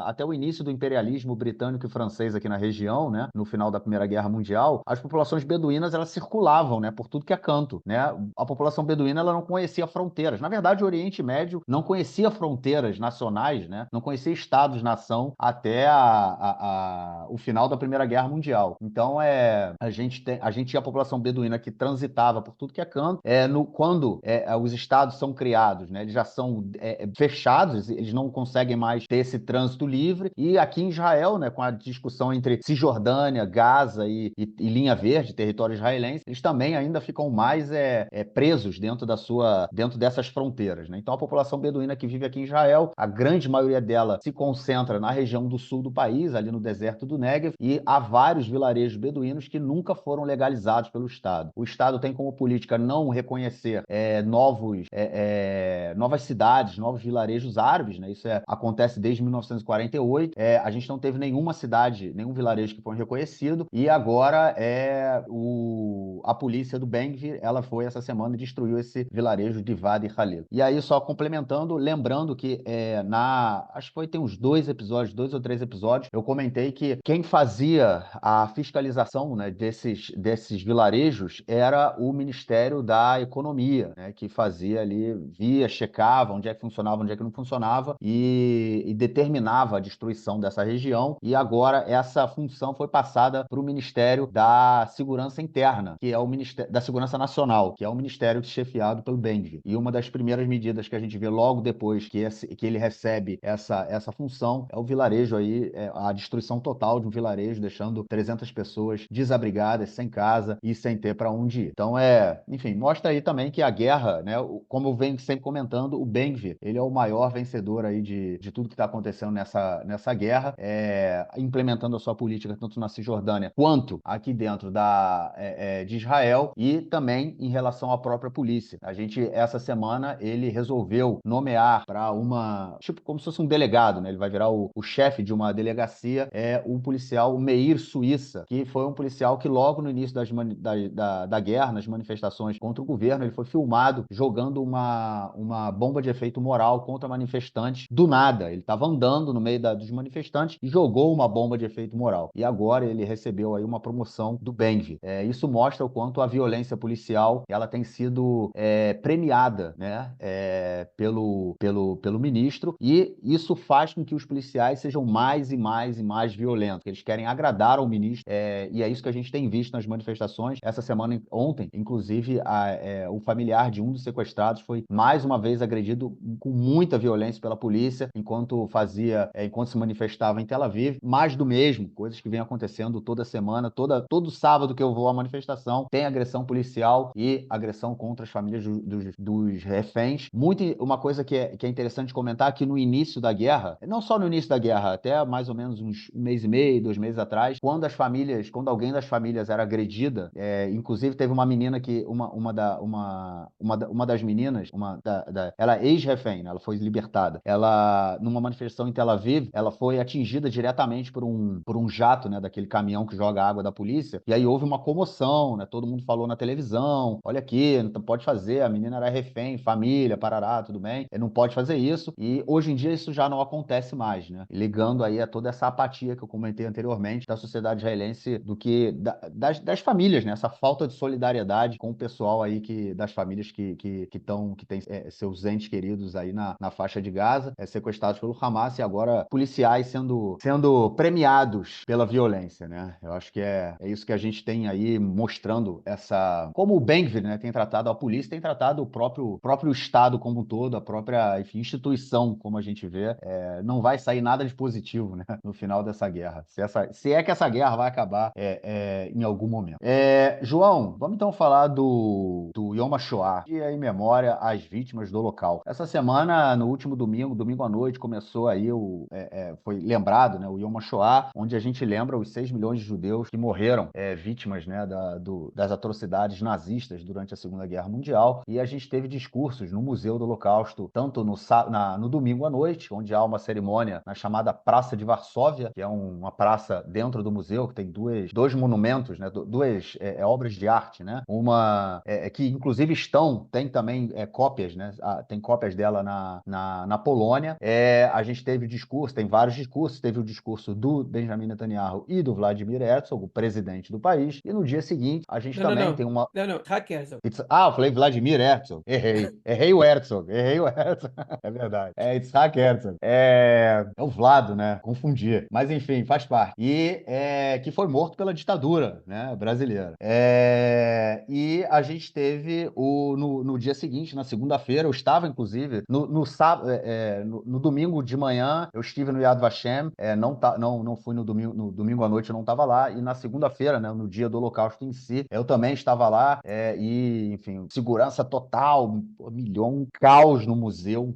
Speaker 3: até o início do imperialismo britânico e francês aqui na região, né, no final da Primeira Guerra Mundial, as populações beduínas, elas circulavam, né, por tudo que é canto, né, a população beduína, ela não conhecia fronteiras. Na verdade, o Oriente Médio não conhecia fronteiras nacionais, né, não conhecia estados-nação até o final da Primeira Guerra Mundial. Então, a gente tinha a população beduína que transitava por tudo que é canto. Quando os estados são criados, né, eles já são fechados, eles não conseguem mais ter esse trânsito livre. E aqui em Israel, né, com a discussão entre Cisjordânia, Gaza e linha verde, território israelense, eles também ainda ficam mais presos dentro dessas fronteiras, né? Então a população beduína que vive aqui em Israel, a grande maioria dela se concentra na região do sul do país, ali no deserto do Negev, e há vários vilarejos beduínos que nunca foram legalizados pelo Estado. O Estado tem como política não reconhecer novas cidades, novos vilarejos árabes, né? Isso acontece desde 1948. A gente não teve nenhuma cidade, nenhum vilarejo que foi reconhecido, e agora a polícia do Ben-Gvir, ela foi essa semana e destruiu esse vilarejo de Wadi Khalil. E aí, só complementando, lembrando que acho que tem uns 2 ou 3 episódios, eu comentei que quem fazia a fiscalização, né, desses vilarejos era o Ministério da Economia, né, que fazia ali, checava onde é que funcionava, onde é que não funcionava e determinava a destruição dessa região. E agora essa função foi passada para o Ministério da Segurança Interna, que é o Ministério da Segurança Nacional, que é o ministério chefiado pelo Ben-Gvir. E uma das primeiras medidas que a gente vê logo depois que ele recebe essa função é o vilarejo aí, a destruição total de um vilarejo, deixando 300 pessoas desabrigadas, sem casa e sem ter para onde ir. Então, enfim, mostra aí também que a guerra, né, como eu venho sempre comentando, o Ben-Gvir, ele é o maior vencedor aí de tudo que está acontecendo nessa guerra, implementando a sua política tanto na Cisjordânia quanto aqui dentro de Israel, e também em relação à própria polícia. Essa semana, ele resolveu nomear para tipo, como se fosse um delegado, né? Ele vai virar o chefe de uma delegacia, o policial Meir Suíça, que foi um policial que logo no início da guerra, nas manifestações contra o governo, ele foi filmado jogando uma bomba de efeito moral contra manifestantes do nada. Ele estava andando no meio dos manifestantes e jogou uma bomba de efeito moral. E agora ele recebeu aí uma promoção do Ben-Gvir. Isso mostra o quanto a violência policial ela tem sido premiada, né, pelo ministro, e isso faz com que os policiais sejam mais e mais e mais violentos. Eles querem agradar ao ministro, e é isso que a gente tem visto nas manifestações. Essa semana, ontem, inclusive, o familiar de um dos sequestrados foi mais uma vez agredido com muita violência pela polícia, enquanto se manifestava em Tel Aviv. Mais do mesmo, coisas que vêm acontecendo toda semana, todo sábado que eu vou à manifestação, tem agressão policial e agressão contra as famílias dos reféns. Uma coisa que é interessante comentar, que no início da guerra, não só no início da guerra, até mais ou menos uns 1 mês e meio, 2 meses atrás, quando alguém das famílias era agredida, inclusive teve uma menina que, uma das meninas, ela é ex-refém, né? Ela foi libertada. Ela, numa manifestação em Tel Aviv, ela foi atingida diretamente por um jato, né, daquele caminhão que joga água da polícia, e aí houve uma comoção, né? Todo mundo falou na televisão, olha aqui, não pode fazer, a menina era refém, família, parará, tudo bem, não pode fazer isso, e hoje em dia isso já não acontece mais, né? Ligando aí a toda essa apatia que eu comentei anteriormente da sociedade israelense, das famílias, né? Essa falta de solidariedade com o pessoal aí das famílias que têm seus entes queridos aí na faixa de Gaza, sequestrados pelo Hamas, e agora policiais sendo premiados pela violência, né? Eu acho que é isso que a gente tem aí mostrando como o Ben-Gvir, né, tem tratado a polícia, tem tratado o próprio Estado como um todo, própria, enfim, instituição, como a gente vê, não vai sair nada de positivo, né, no final dessa guerra. Se é que essa guerra vai acabar em algum momento. João, vamos então falar do Yom HaShoah, dia em memória às vítimas do Holocausto. Essa semana, no último domingo à noite, começou aí foi lembrado, né, o Yom HaShoah, onde a gente lembra os 6 milhões de judeus que morreram vítimas, né, das atrocidades nazistas durante a Segunda Guerra Mundial. E a gente teve discursos no Museu do Holocausto, tanto no domingo à noite, onde há uma cerimônia na chamada Praça de Varsóvia, que é uma praça dentro do museu que tem dois monumentos, né, duas obras de arte, né? Uma que inclusive tem também cópias, né? Tem cópias dela na Polônia. A gente teve tem vários discursos. Teve o discurso do Benjamin Netanyahu e do Vladimir Herzog, o presidente do país. E no dia seguinte, a gente também tem uma.
Speaker 2: Não, Isaac Herzog.
Speaker 3: Eu falei Vladimir Herzog. Errei o Herzog. É verdade. É Isaac Herzog. É o Vlado, né? Confundi. Mas enfim, faz parte. E que foi morto pela ditadura, né, brasileira. E a gente teve no dia seguinte, na segunda-feira, eu estava, inclusive, no domingo de manhã, eu estive no Yad Vashem, não fui no domingo à noite, eu não estava lá, e na segunda-feira, né, no dia do Holocausto em si, eu também estava lá, e, enfim, segurança total, um caos no museu,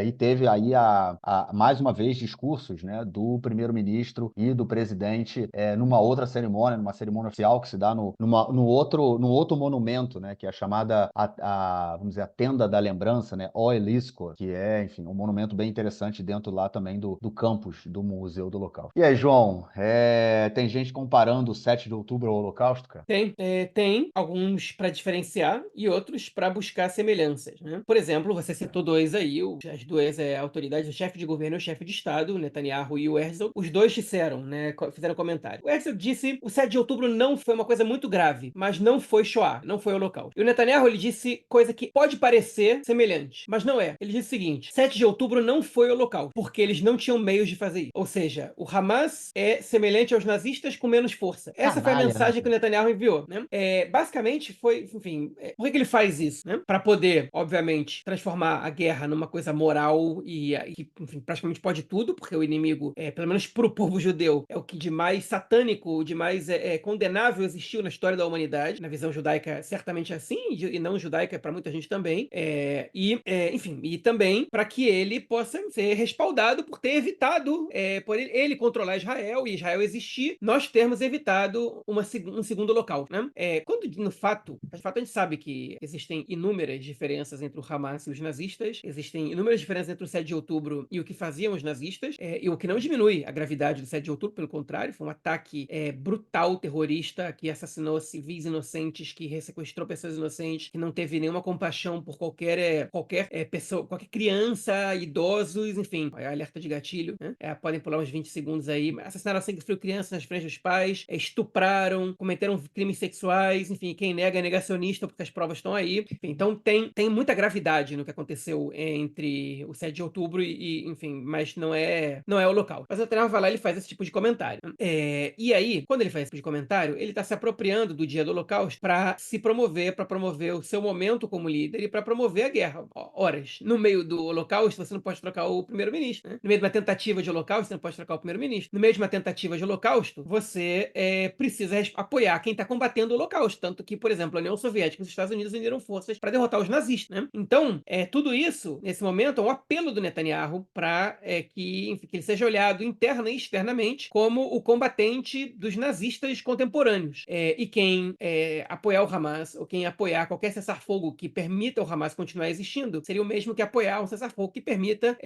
Speaker 3: e teve aí mais uma vez discursos, né, do primeiro-ministro e do presidente numa outra cerimônia, numa cerimônia oficial que se dá no outro monumento, né, que é a chamada, vamos dizer, a Tenda da Lembrança, né, Oelisko, que é, enfim, um monumento bem interessante dentro lá também do campus do Museu do Holocausto. E aí, João, tem gente comparando o 7 de outubro ao Holocausto, cara?
Speaker 2: Tem alguns para diferenciar e outros para buscar semelhanças, né? Por exemplo, você citou dois aí, as duas autoridades, o chefe de governo e o chefe de Estado, o Netanyahu e o Herzog. Os dois disseram, né, fizeram comentário. O Herzog disse o 7 de outubro não foi uma coisa muito grave, mas não foi Shoah, não foi Holocausto. E o Netanyahu, ele disse coisa que pode parecer semelhante, mas não é. Ele disse o seguinte: 7 de outubro não foi Holocausto, porque eles não tinham meios de fazer isso. Ou seja, o Hamas é semelhante aos nazistas com menos força. Essa foi a mensagem que o Netanyahu enviou, né? Basicamente foi, enfim, por que ele faz isso, né? Para poder, obviamente, transformar a guerra numa coisa moral e que, enfim, praticamente pode tudo, porque o inimigo, pelo menos pro povo judeu, é o que de mais satânico, de mais condenável existiu na história da humanidade. Na visão judaica, certamente é assim, e não judaica para muita gente também. Enfim, e também para que ele possa ser respaldado por ter evitado, por ele controlar Israel e Israel existir, nós termos evitado um segundo local, né? Quando, de fato a gente sabe que existem inúmeras diferenças entre o Hamas e os nazistas, existem inúmeras diferenças entre o 7 de outubro e o que faziam os nazistas, e o que não diminui a gravidade do 7 de outubro, pelo contrário, foi um ataque brutal, terrorista, que assassinou civis inocentes, que sequestrou pessoas inocentes, que não teve nenhuma compaixão por qualquer pessoa, qualquer criança, idosos, enfim, alerta de gatilho, né? Podem pular uns 20 segundos aí, assassinaram a sangue frio crianças nas frente dos pais, estupraram, cometeram crimes sexuais, enfim, quem nega é negacionista porque as provas estão aí. Enfim, então tem muita gravidade no que aconteceu entre o 7 de outubro enfim, mas não é o local. Mas o Netanyahu vai lá e ele faz esse tipo de comentário. E aí, quando ele faz esse tipo de comentário, ele está se apropriando do dia do Holocausto para se promover, para promover o seu momento como líder e para promover a guerra. Horas. No meio do Holocausto, você não pode trocar o primeiro-ministro, né? No meio de uma tentativa de Holocausto, você não pode trocar o primeiro-ministro. No meio de uma tentativa de Holocausto, você precisa apoiar quem está combatendo o Holocausto. Tanto que, por exemplo, a União Soviética e os Estados Unidos uniram forças para derrotar os nazistas, né? Então, tudo isso, nesse momento, é um apelo do Netanyahu para que ele seja olhado interna e externamente como o combatente dos nazistas contemporâneos. E quem apoiar o Hamas, ou quem apoiar qualquer cessar-fogo que permita o Hamas continuar existindo, seria o mesmo que apoiar um cessar-fogo que permita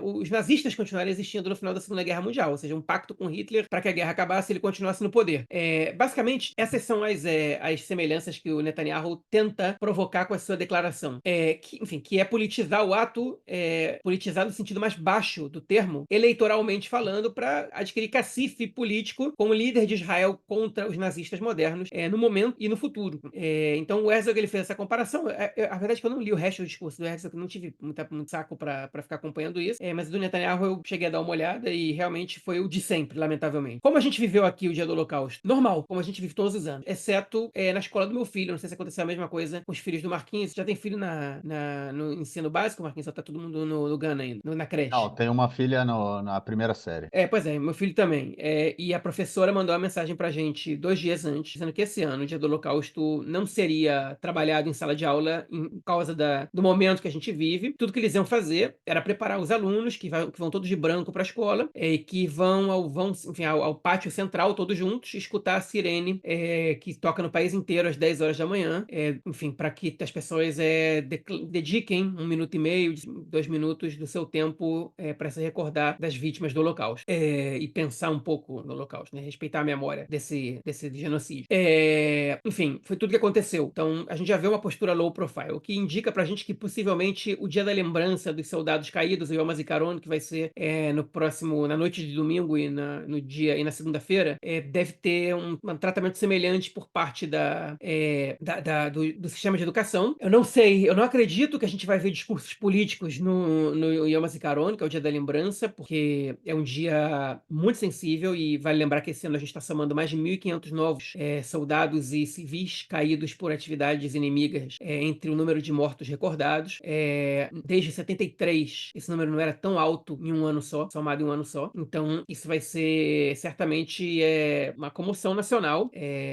Speaker 2: os nazistas continuarem existindo no final da Segunda Guerra Mundial, ou seja, um pacto com Hitler para que a guerra acabasse e ele continuasse no poder. Basicamente, essas são as semelhanças que o Netanyahu tenta provocar com a sua declaração. Que é politizar o ato, politizar no sentido mais baixo do termo, eleitoralmente falando, para adquirir cacife político como líder de Israel contra os nazistas modernos no momento e no futuro. Então o Herzog ele fez essa comparação. A verdade é que eu não li o resto do discurso do Herzog, não tive muito saco para ficar acompanhando isso, mas do Netanyahu eu cheguei a dar uma olhada e realmente foi o de sempre, lamentavelmente. Como a gente viveu aqui o dia do Holocausto? Normal, como a gente vive todos os anos, exceto na escola do meu filho. Não sei se aconteceu a mesma coisa com os filhos do Marquinhos. Já tem filho na no ensino básico, Marquinhos? Só tá todo mundo no Ghana ainda, na creche.
Speaker 1: Não, tem uma filha na primeira série.
Speaker 2: Pois é, meu filho também. E a professora mandou uma mensagem pra gente 2 dias antes, dizendo que esse ano, o Dia do Holocausto, não seria trabalhado em sala de aula em causa do momento que a gente vive. Tudo que eles iam fazer era preparar os alunos, que vão todos de branco para a escola, e que enfim, ao pátio central, todos juntos, escutar a sirene que toca no país inteiro às 10 horas da manhã, enfim, para que as pessoas dediquem 1 minuto e meio, 2 minutos do seu tempo para se recordar das vítimas do Holocausto. E pensar um pouco no Holocausto, né? Respeitar a memória desse genocídio. Enfim, foi tudo que aconteceu. Então, a gente já vê uma postura low profile, o que indica pra gente que possivelmente o dia da lembrança dos soldados caídos, o Yom HaZikaron, que vai ser na noite de domingo e na segunda-feira, deve ter um tratamento semelhante por parte do sistema de educação. Eu não sei, eu não acredito que a gente vai ver discursos políticos no Yom HaZikaron, que é o dia da lembrança, porque é um dia muito sensível e vale lembrar que esse ano a gente está somando mais de 1.500 novos soldados e civis caídos por atividades inimigas entre o número de mortos recordados. Desde 73, esse número não era tão alto em um ano só, somado em um ano só. Então, isso vai ser certamente uma comoção nacional.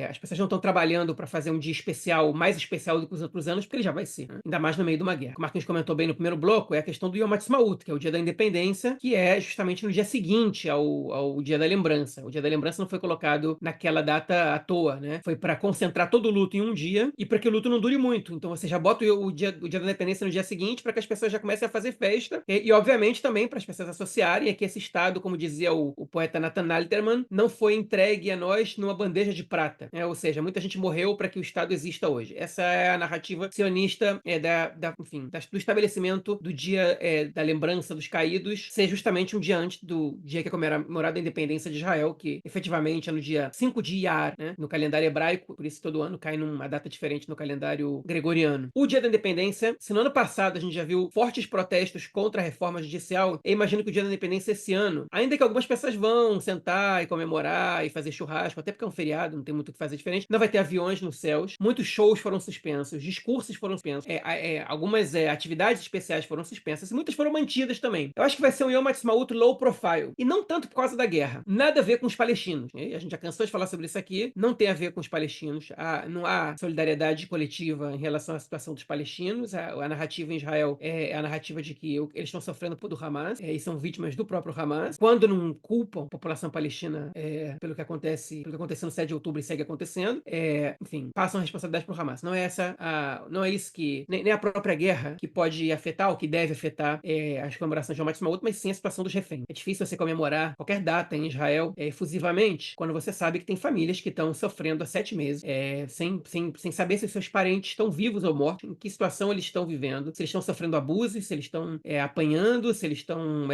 Speaker 2: As pessoas não estão trabalhando para fazer um dia especial, mais especial do que os outros anos, porque ele já vai ser, né? Ainda mais no meio de uma guerra. O Marquinhos comentou bem no primeiro bloco, é a questão do Yom Ha'atzmaut, que é o dia da independência, que é justamente no dia seguinte ao dia da lembrança. O dia da lembrança não foi colocado naquela data à toa, né? Foi para concentrar todo o luto em um dia e para que o luto não dure muito. Então você já bota o dia da independência no dia seguinte para que as pessoas já comecem a fazer festa e obviamente também para as pessoas associarem que esse Estado, como dizia o poeta Nathan Alterman, não foi entregue a nós numa bandeja de prata, né? Ou seja, muita gente morreu para que o Estado exista hoje. Essa é a narrativa sionista enfim, do estabelecimento do dia da lembrança dos caídos ser justamente um dia antes do dia que é comemorada a independência de Israel, que efetivamente é no dia 5 de Iyar, né, no calendário hebraico, por isso todo ano cai numa data diferente no calendário gregoriano. O dia da independência, se no ano passado a gente já viu fortes protestos contra a reforma judicial, eu imagino que o dia da independência esse ano, ainda que algumas pessoas vão sentar e comemorar e fazer churrasco, até porque é um feriado, não tem muito o que fazer diferente, não vai ter aviões nos céus, muitos shows foram suspensos, discursos foram suspensos, algumas atividades especiais foram suspensas e muitas foram mantidas também. Eu acho que vai ser um Yom Ha'atzmaut low profile, e não tanto por causa da guerra, nada a ver com os palestinos, né? A gente já cansou de falar sobre isso aqui, não tem a ver com os palestinos, não há solidariedade coletiva em relação à situação dos palestinos, a narrativa em Israel é a narrativa de que eles estão sofrendo do Hamas, e são vítimas do próprio Hamas, quando não culpam a população palestina pelo que aconteceu no 7 de outubro e segue acontecendo, enfim, passam a responsabilidade para o Hamas. Não é isso que, nem a própria guerra que pode afetar, ou que deve afetar as comemorações de Yom Ha'atzmaut, mas sim a situação dos reféns. É difícil você comemorar qualquer data em Israel efusivamente, quando você sabe que tem famílias que estão sofrendo há 7 meses, sem saber se os seus parentes estão vivos ou mortos, em que situação eles estão vivendo, se eles estão sofrendo abusos, se eles estão apanhando, se eles estão,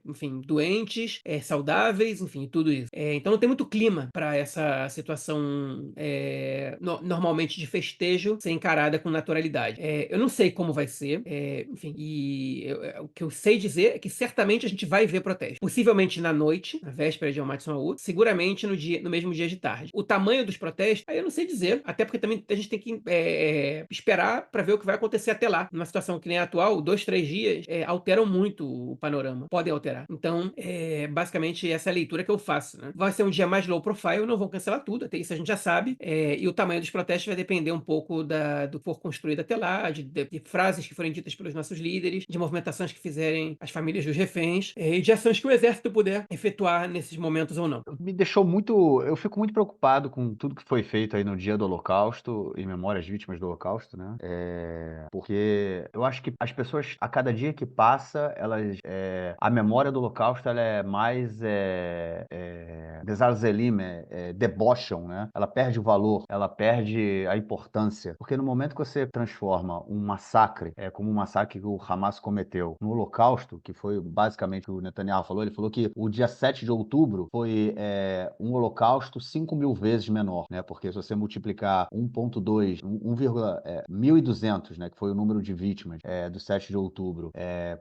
Speaker 2: enfim, doentes, saudáveis, enfim, tudo isso. Então não tem muito clima para essa situação normalmente de festejo ser encarada com naturalidade. Eu não sei como vai ser, enfim, o que eu sei dizer é que certamente a gente vai ver protesto. Possivelmente na noite, na véspera de Yom Ha'atzmaut, seguramente no mesmo dia de tarde. O tamanho dos protestos, aí eu não sei dizer, até porque também a gente tem que esperar para ver o que vai acontecer até lá. Numa situação que nem a atual, 2, 3 dias alteram muito o panorama, podem alterar. Então, basicamente, essa é a leitura que eu faço, né? Vai ser um dia mais low profile, não vão cancelar tudo, até isso a gente já sabe, e o tamanho dos protestos vai depender um pouco do que for construído até lá, de frases que forem ditas pelos nossos líderes, de movimentações que fizerem as famílias dos reféns, e de ações que o exército puder efetuar nesses momentos ou não.
Speaker 3: Me deixou muito. Eu fico muito preocupado com tudo que foi feito aí no dia do Holocausto, em memória às vítimas do Holocausto, né? Porque eu acho que as pessoas, a cada dia que passa, elas. A memória do Holocausto ela é mais. Bezazelim, debocham, né? Ela perde o valor, ela perde a importância. Porque no momento que você transforma um massacre, como o massacre que o Hamas cometeu, no Holocausto, que foi basicamente o que o Netanyahu falou, ele falou que o dia 7 de outubro foi um holocausto 5.000 vezes menor, né? Porque se você multiplicar 1,2, 1.200, né? Que foi o número de vítimas do 7 de outubro,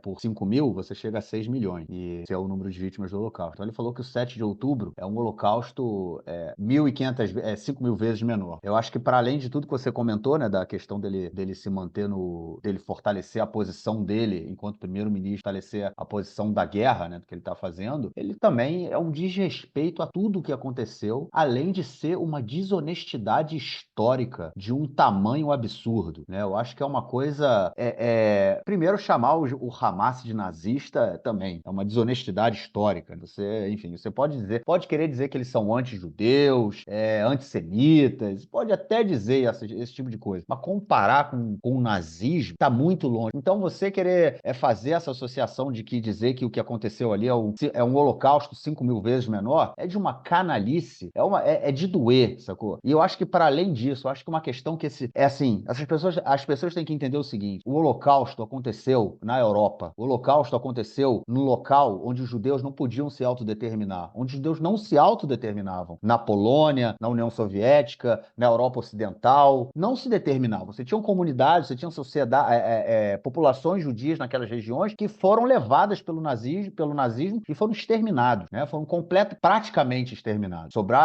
Speaker 3: por 5.000, você chega a 6 milhões. E esse é o número de vítimas do holocausto. Então ele falou que o 7 de outubro é um holocausto 5.000 vezes menor. Eu acho que para além de tudo que você comentou, né? Da questão dele se manter no dele fortalecer a posição dele enquanto primeiro-ministro, fortalecer a posição da guerra, né, do que ele está fazendo, ele também é um desrespeito a tudo o que aconteceu, além de ser uma desonestidade histórica de um tamanho absurdo, né? Eu acho que é uma coisa... primeiro, chamar o Hamas de nazista também é uma desonestidade histórica. Você, enfim, você pode querer dizer que eles são anti-judeus, antissemitas, pode até dizer esse tipo de coisa, mas comparar com o nazismo está muito longe. Então, você querer fazer essa associação de que dizer que o que aconteceu ali é um holocausto 5.000 vezes menor, é de uma canalice, é de doer, sacou? E eu acho que, para além disso, eu acho que uma questão que as pessoas têm que entender o seguinte: o holocausto aconteceu na Europa, o holocausto aconteceu no local onde os judeus não podiam se autodeterminar, onde os judeus não se autodeterminavam, na Polônia, na União Soviética, na Europa Ocidental, não se determinavam. Você tinha comunidades, você tinha populações judias naquelas regiões que foram levadas pelo nazismo e foram exterminados, né? Foram praticamente exterminados. Sobrou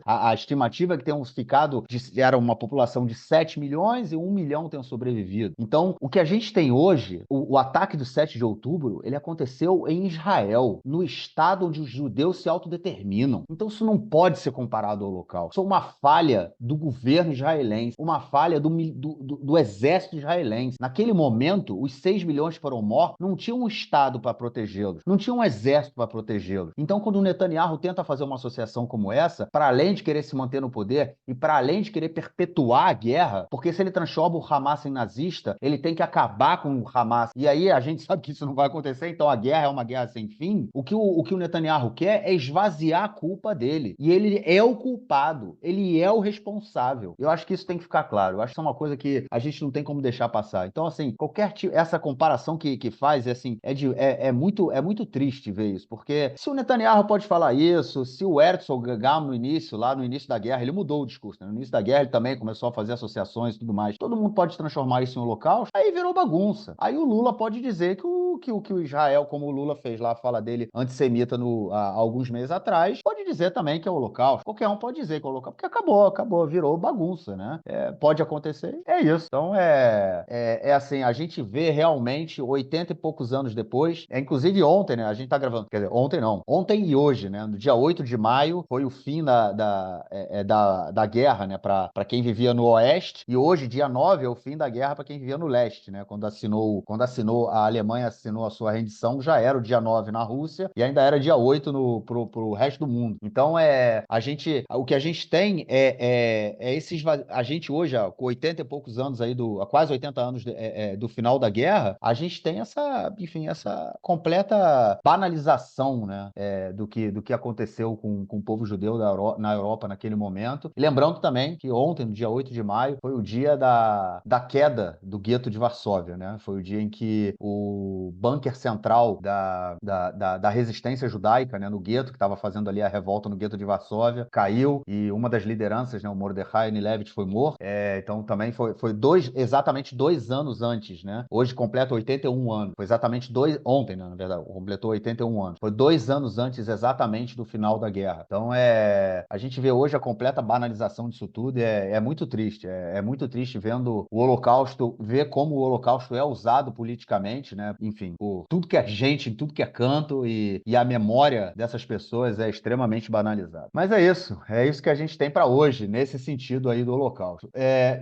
Speaker 3: a estimativa é que tenham ficado, era uma população de 7 milhões e 1 milhão tenham sobrevivido. Então, o que a gente tem hoje, o ataque do 7 de outubro, ele aconteceu em Israel, no estado onde os judeus se autodeterminam. Então, isso não pode ser comparado ao Holocausto. Isso é uma falha do governo israelense, uma falha do exército israelense. Naquele momento, os 6 milhões que foram mortos não tinham um estado para protegê-los, não tinha um exército para protegê-los. Então, quando o Netanyahu tenta fazer uma associação como essa, para além de querer se manter no poder e para além de querer perpetuar a guerra, porque se ele transforma o Hamas em nazista, ele tem que acabar com o Hamas. E aí a gente sabe que isso não vai acontecer, então a guerra é uma guerra sem fim. O que o Netanyahu quer é esvaziar a culpa dele. E ele é o culpado, ele é o responsável. Eu acho que isso tem que ficar claro. Eu acho que isso é uma coisa que a gente não tem como deixar passar. Então, assim, essa comparação que faz, assim, é muito triste ver isso, porque se o Netanyahu pode falar isso, se o Herzog Gam lá no início da guerra, ele mudou o discurso, né? No início da guerra ele também começou a fazer associações e tudo mais. Todo mundo pode transformar isso em holocausto, aí virou bagunça. Aí o Lula pode dizer que o Israel, como o Lula fez lá, a fala dele antissemita há alguns meses atrás, pode dizer também que é holocausto. Qualquer um pode dizer que é holocausto, porque acabou, virou bagunça, né? Pode acontecer, é isso. Então assim, a gente vê realmente 80 e poucos anos depois, inclusive ontem, né? A gente tá gravando, quer dizer, ontem não, ontem e hoje, né? No dia 8 de maio foi o fim da guerra, né? Para quem vivia no Oeste, e hoje, dia 9, é o fim da guerra para quem vivia no Leste, né? Quando a Alemanha assinou a sua rendição, já era o dia 9 na Rússia e ainda era dia 8 pro resto do mundo. Então, o que a gente tem a gente hoje, com 80 e poucos anos aí, há quase 80 anos do final da guerra, a gente tem essa completa banalização, né? Do que aconteceu com o povo judeu na Europa naquele momento. E lembrando também que ontem, no dia 8 de maio, foi o dia da queda do gueto de Varsóvia, né? Foi o dia em que o bunker central da resistência judaica, né, no gueto, que estava fazendo ali a revolta no gueto de Varsóvia, caiu e uma das lideranças, né, o Mordechai Nilevich, foi morto. Então também foi exatamente 2 anos antes, né? Hoje completa 81 anos. Foi exatamente ontem, né, na verdade, completou 81 anos. Foi 2 anos antes exatamente do final da guerra. Então a gente vê hoje a completa banalização disso tudo e é muito triste. É muito triste vendo o Holocausto, ver como o Holocausto é usado politicamente, né? Enfim, por tudo que é gente, em tudo que é canto e a memória dessas pessoas é extremamente banalizada. Mas é isso que a gente tem para hoje, nesse sentido aí do Holocausto.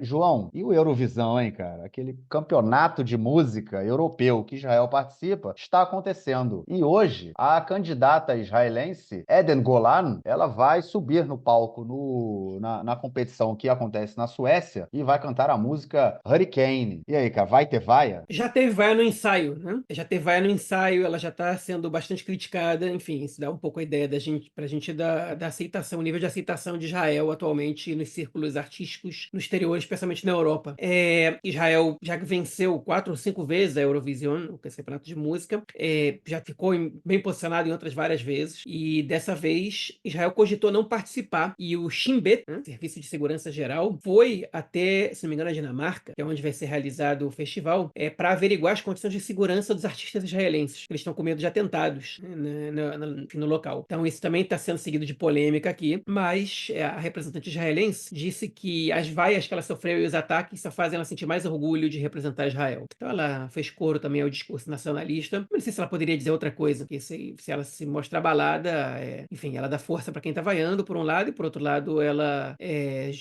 Speaker 3: João, e o Eurovisão, hein, cara? Aquele campeonato de música europeu que Israel participa, está acontecendo. E hoje, a candidata israelense, Eden Golan, ela vai subir no palco na competição que acontece na Suécia e vai cantar a música Hurricane. E aí, cara, vai ter vaia?
Speaker 2: Já teve vaia no ensaio, né? Já teve vaia no ensaio, ela já está sendo bastante criticada. Enfim, isso dá um pouco a ideia pra gente da aceitação, o nível de aceitação de Israel atualmente nos círculos artísticos no exterior, especialmente na Europa. Israel já venceu 4 ou 5 vezes a Eurovision, o campeonato de música, já ficou bem posicionado em outras várias vezes, e dessa vez Israel cogitou não participar, e o Shin Bet, né, Serviço de Segurança Geral, foi até, se não me engano, a Dinamarca, que é onde vai ser realizado o festival, para averiguar as condições de segurança dos artistas israelenses. Eles estão com medo de atentados, né, no local. Então isso também está sendo seguido de polêmica aqui, mas a representante israelense disse que as vaias que ela sofreu e os ataques só fazem ela sentir mais orgulho de representar Israel. Então ela fez coro também ao discurso nacionalista. Não sei se ela poderia dizer outra coisa, porque se ela se mostra abalada, enfim, ela dá força para quem tá vaiando, por um lado, e por outro lado, ela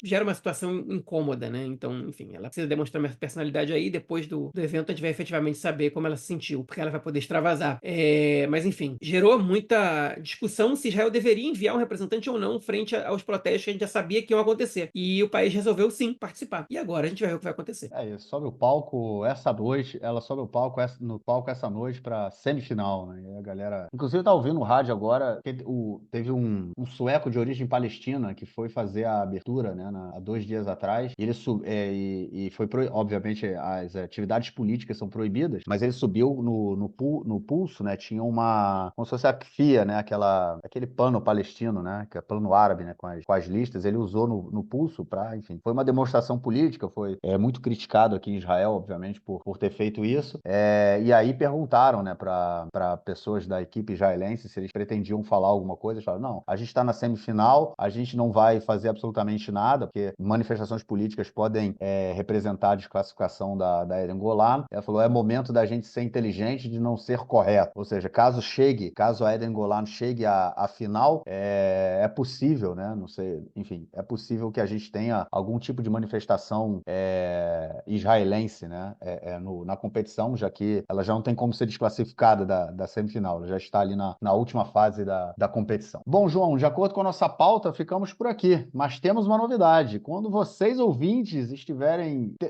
Speaker 2: gera uma situação incômoda, né? Então, enfim, ela precisa demonstrar uma personalidade aí, depois do evento a gente vai efetivamente saber como ela se sentiu, porque ela vai poder extravasar. Mas, enfim, gerou muita discussão se Israel deveria enviar um representante ou não frente aos protestos que a gente já sabia que iam acontecer. E o país resolveu, sim, participar. E agora a gente vai ver o que vai acontecer.
Speaker 3: Isso, sobe o palco essa noite, ela sobe no palco essa noite pra semifinal, né? E a galera... Inclusive, eu tava ouvindo no rádio agora, que teve um sueco de origem palestina que foi fazer a abertura, né, há 2 dias atrás, e ele obviamente, as atividades políticas são proibidas, mas ele subiu no pulso, né, tinha como se fosse a kfia, né, aquele pano palestino, né, que é pano árabe, né, com as listas, ele usou no pulso enfim, foi uma demonstração política, foi muito criticado aqui em Israel, obviamente, por ter feito isso, e aí perguntaram, né, para pessoas da equipe israelense se eles pretendiam falar alguma coisa, eles falaram, não, a gente está na semifinal, a gente não vai fazer absolutamente nada, porque manifestações políticas podem representar a desclassificação da Eden Golan. Ela falou, é momento da gente ser inteligente, de não ser correto, ou seja, caso a Eden Golan chegue à final, é possível, né, não sei, enfim, é possível que a gente tenha algum tipo de manifestação israelense, né, na competição, já que ela já não tem como ser desclassificada da semifinal, ela já está ali na última fase da competição. Bom, João, de acordo com a nossa pauta, ficamos por aqui, mas temos uma novidade. Quando vocês, ouvintes,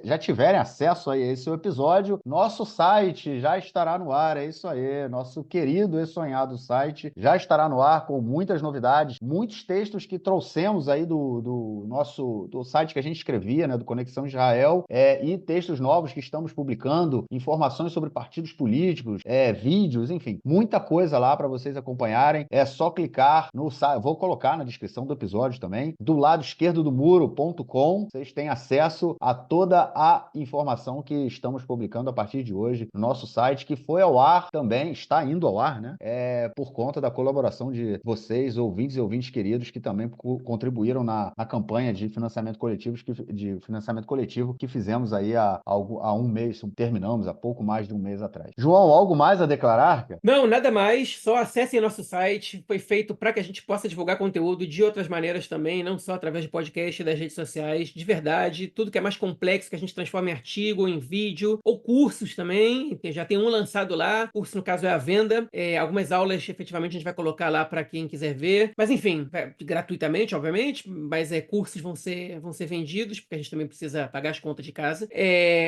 Speaker 3: já tiverem acesso a esse episódio, nosso site já estará no ar, é isso aí, nosso querido e sonhado site já estará no ar com muitas novidades, muitos textos que trouxemos aí do site que a gente escrevia, né, do Conexão Israel, e textos novos que estamos publicando, informações sobre partidos políticos, vídeos, enfim, muita coisa lá para vocês acompanharem. É só clicar no site, vou colocar na descrição do episódio também, do lado esquerdo do muro.com, vocês têm acesso a toda a informação que estamos publicando a partir de hoje no nosso site, que foi ao ar também, está indo ao ar, né, por conta da colaboração de vocês, ouvintes e ouvintes queridos, que também contribuíram na campanha de financiamento coletivo que fizemos aí há um mês, terminamos há pouco mais de um mês atrás. João, algo mais a declarar, cara?
Speaker 2: Não, nada mais, só acessem nosso site, foi feito para que a gente possa divulgar conteúdo de outras maneiras também, não só através de podcast e das redes sociais, de verdade, tudo que é mais complexo que a gente transforma em artigo, em vídeo, ou cursos também, já tem um lançado lá, curso no caso é à venda, algumas aulas efetivamente a gente vai colocar lá para quem quiser ver, mas enfim, gratuitamente, obviamente, mas cursos vão ser vendidos, porque a gente também precisa pagar as contas de casa,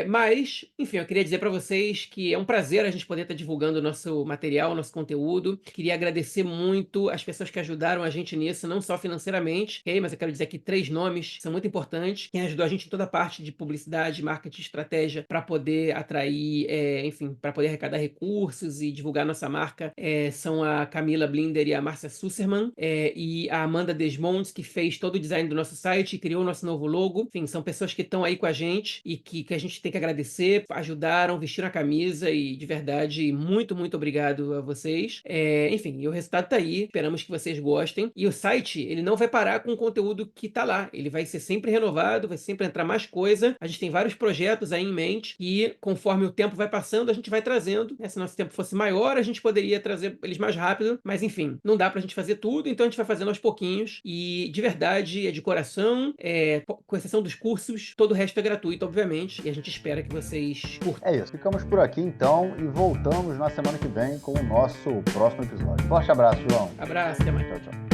Speaker 2: mas, enfim, eu queria dizer para vocês que é um prazer a gente poder estar divulgando o nosso material, o nosso conteúdo. Queria agradecer muito as pessoas que ajudaram a gente nisso, não só financeiramente, mas eu quero dizer aqui 3 nomes que são muito importantes. Quem ajudou a gente em toda a parte de publicidade, marketing, estratégia, para poder atrair, enfim, para poder arrecadar recursos e divulgar nossa marca, são a Camila Blinder e a Márcia Susserman, e a Amanda Desmontes, que fez todo o design do nosso site e criou o nosso novo logo. Enfim, são pessoas que estão aí com a gente e que a gente tem que agradecer, ajudaram, vestiram a camisa e, de verdade, muito, muito obrigado a vocês. Enfim, e o resultado tá aí, esperamos que vocês gostem. E o site, ele não vai parar com o conteúdo que tá lá, ele vai ser sempre renovado, vai sempre entrar mais coisa. A gente tem vários projetos aí em mente e, conforme o tempo vai passando, a gente vai trazendo. Se nosso tempo fosse maior, a gente poderia trazer eles mais rápido, mas enfim, não dá pra gente fazer tudo, então a gente vai fazendo aos pouquinhos e, de verdade, de coração, com exceção dos cursos, todo o resto é gratuito, obviamente, e a gente espera que vocês curtam.
Speaker 3: É isso, ficamos por aqui então e voltamos na semana que vem com o nosso próximo episódio. Forte abraço, João.
Speaker 2: Abraço, até mais.
Speaker 3: Tchau, tchau.